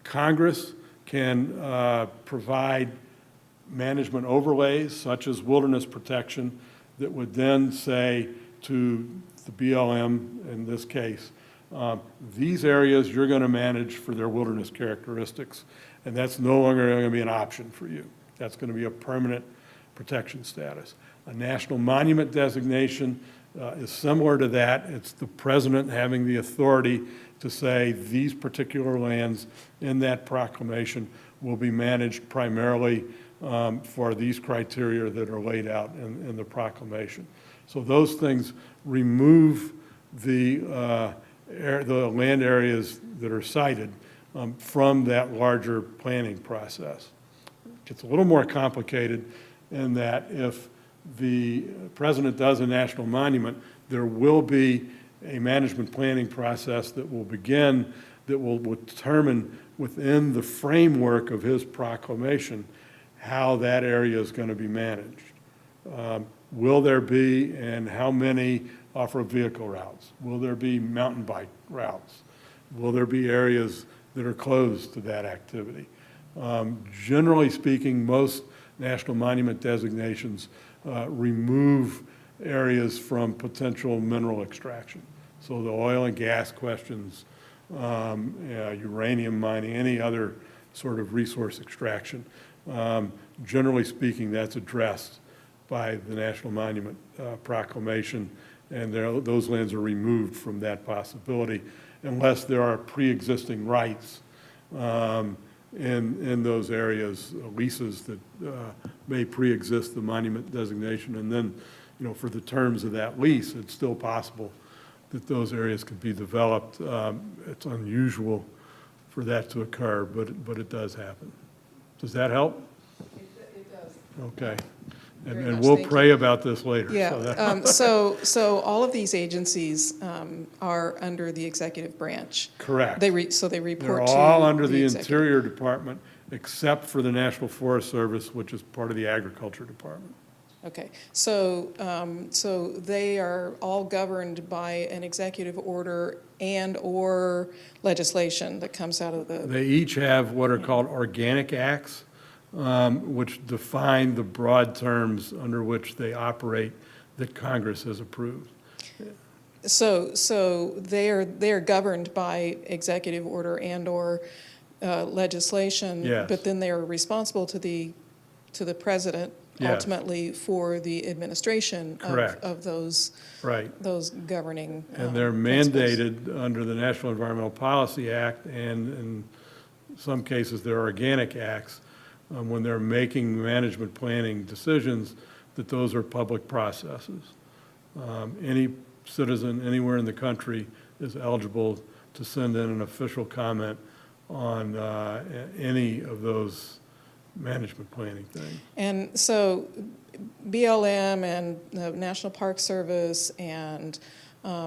Congress can provide management overlays such as wilderness protection that would then say to the BLM in this case, these areas you're going to manage for their wilderness characteristics, and that's no longer going to be an option for you. That's going to be a permanent protection status. A national monument designation is similar to that. It's the president having the authority to say these particular lands in that proclamation will be managed primarily for these criteria that are laid out in the proclamation. So those things remove the land areas that are cited from that larger planning process. It gets a little more complicated in that if the president does a national monument, there will be a management planning process that will begin that will determine within the framework of his proclamation how that area is going to be managed. Will there be, and how many off-road vehicle routes? Will there be mountain bike routes? Will there be areas that are closed to that activity? Generally speaking, most national monument designations remove areas from potential mineral extraction. So the oil and gas questions, uranium mining, any other sort of resource extraction, generally speaking, that's addressed by the National Monument Proclamation, and those lands are removed from that possibility unless there are pre-existing rights in those areas, leases that may pre-exist the monument designation, and then, you know, for the terms of that lease, it's still possible that those areas could be developed. It's unusual for that to occur, but it does happen. Does that help? It does. Okay. Very And much, we'll thank pray you. about this later. Yeah, so all of these agencies are under the executive branch. Correct. So they report They're to all under the executive. Interior Department, except for the National Forest Service, which is part of the Agriculture Department. Okay, so they are all governed by an executive order and/or legislation that comes out of the, They each have what are called organic acts, which define the broad terms under which they operate that Congress has approved. so they are governed by executive order and/or legislation. Yes. But then they are responsible to the president Yes. ultimately for the administration Correct. of those Right. governing And they're principles. mandated under the National Environmental Policy Act, and in some cases, they're organic acts, when they're making management planning decisions, that those are public processes. Any citizen anywhere in the country is eligible to send in an official comment on any of those management planning things. And so BLM and the National Park Service and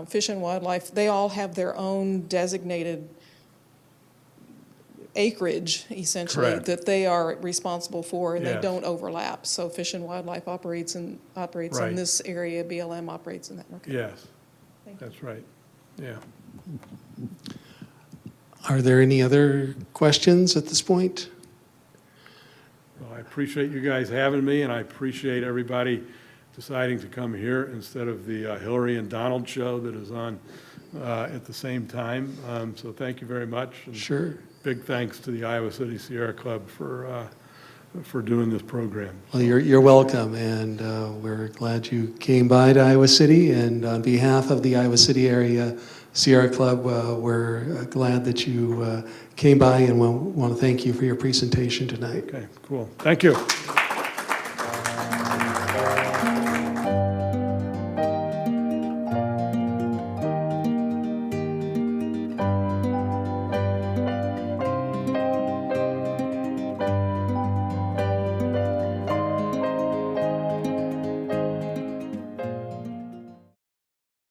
Fish and Wildlife, they all have their own designated acreage, essentially, Correct. that they are responsible for, and they Yes. don't overlap. So Fish and Wildlife operates in Right. this area, BLM operates in that. Okay. Yes, Thank you. that's right, yeah. Are there any other questions at this point? Well, I appreciate you guys having me, and I appreciate everybody deciding to come here instead of the Hillary and Donald show that is on at the same time. So thank you very much. And Sure. big thanks to the Iowa City Sierra Club for doing this program. Well, you're welcome, and we're glad you came by to Iowa City. And on behalf of the Iowa City Area Sierra Club, we're glad that you came by, and want to thank you for your presentation tonight. Okay, cool. Thank you.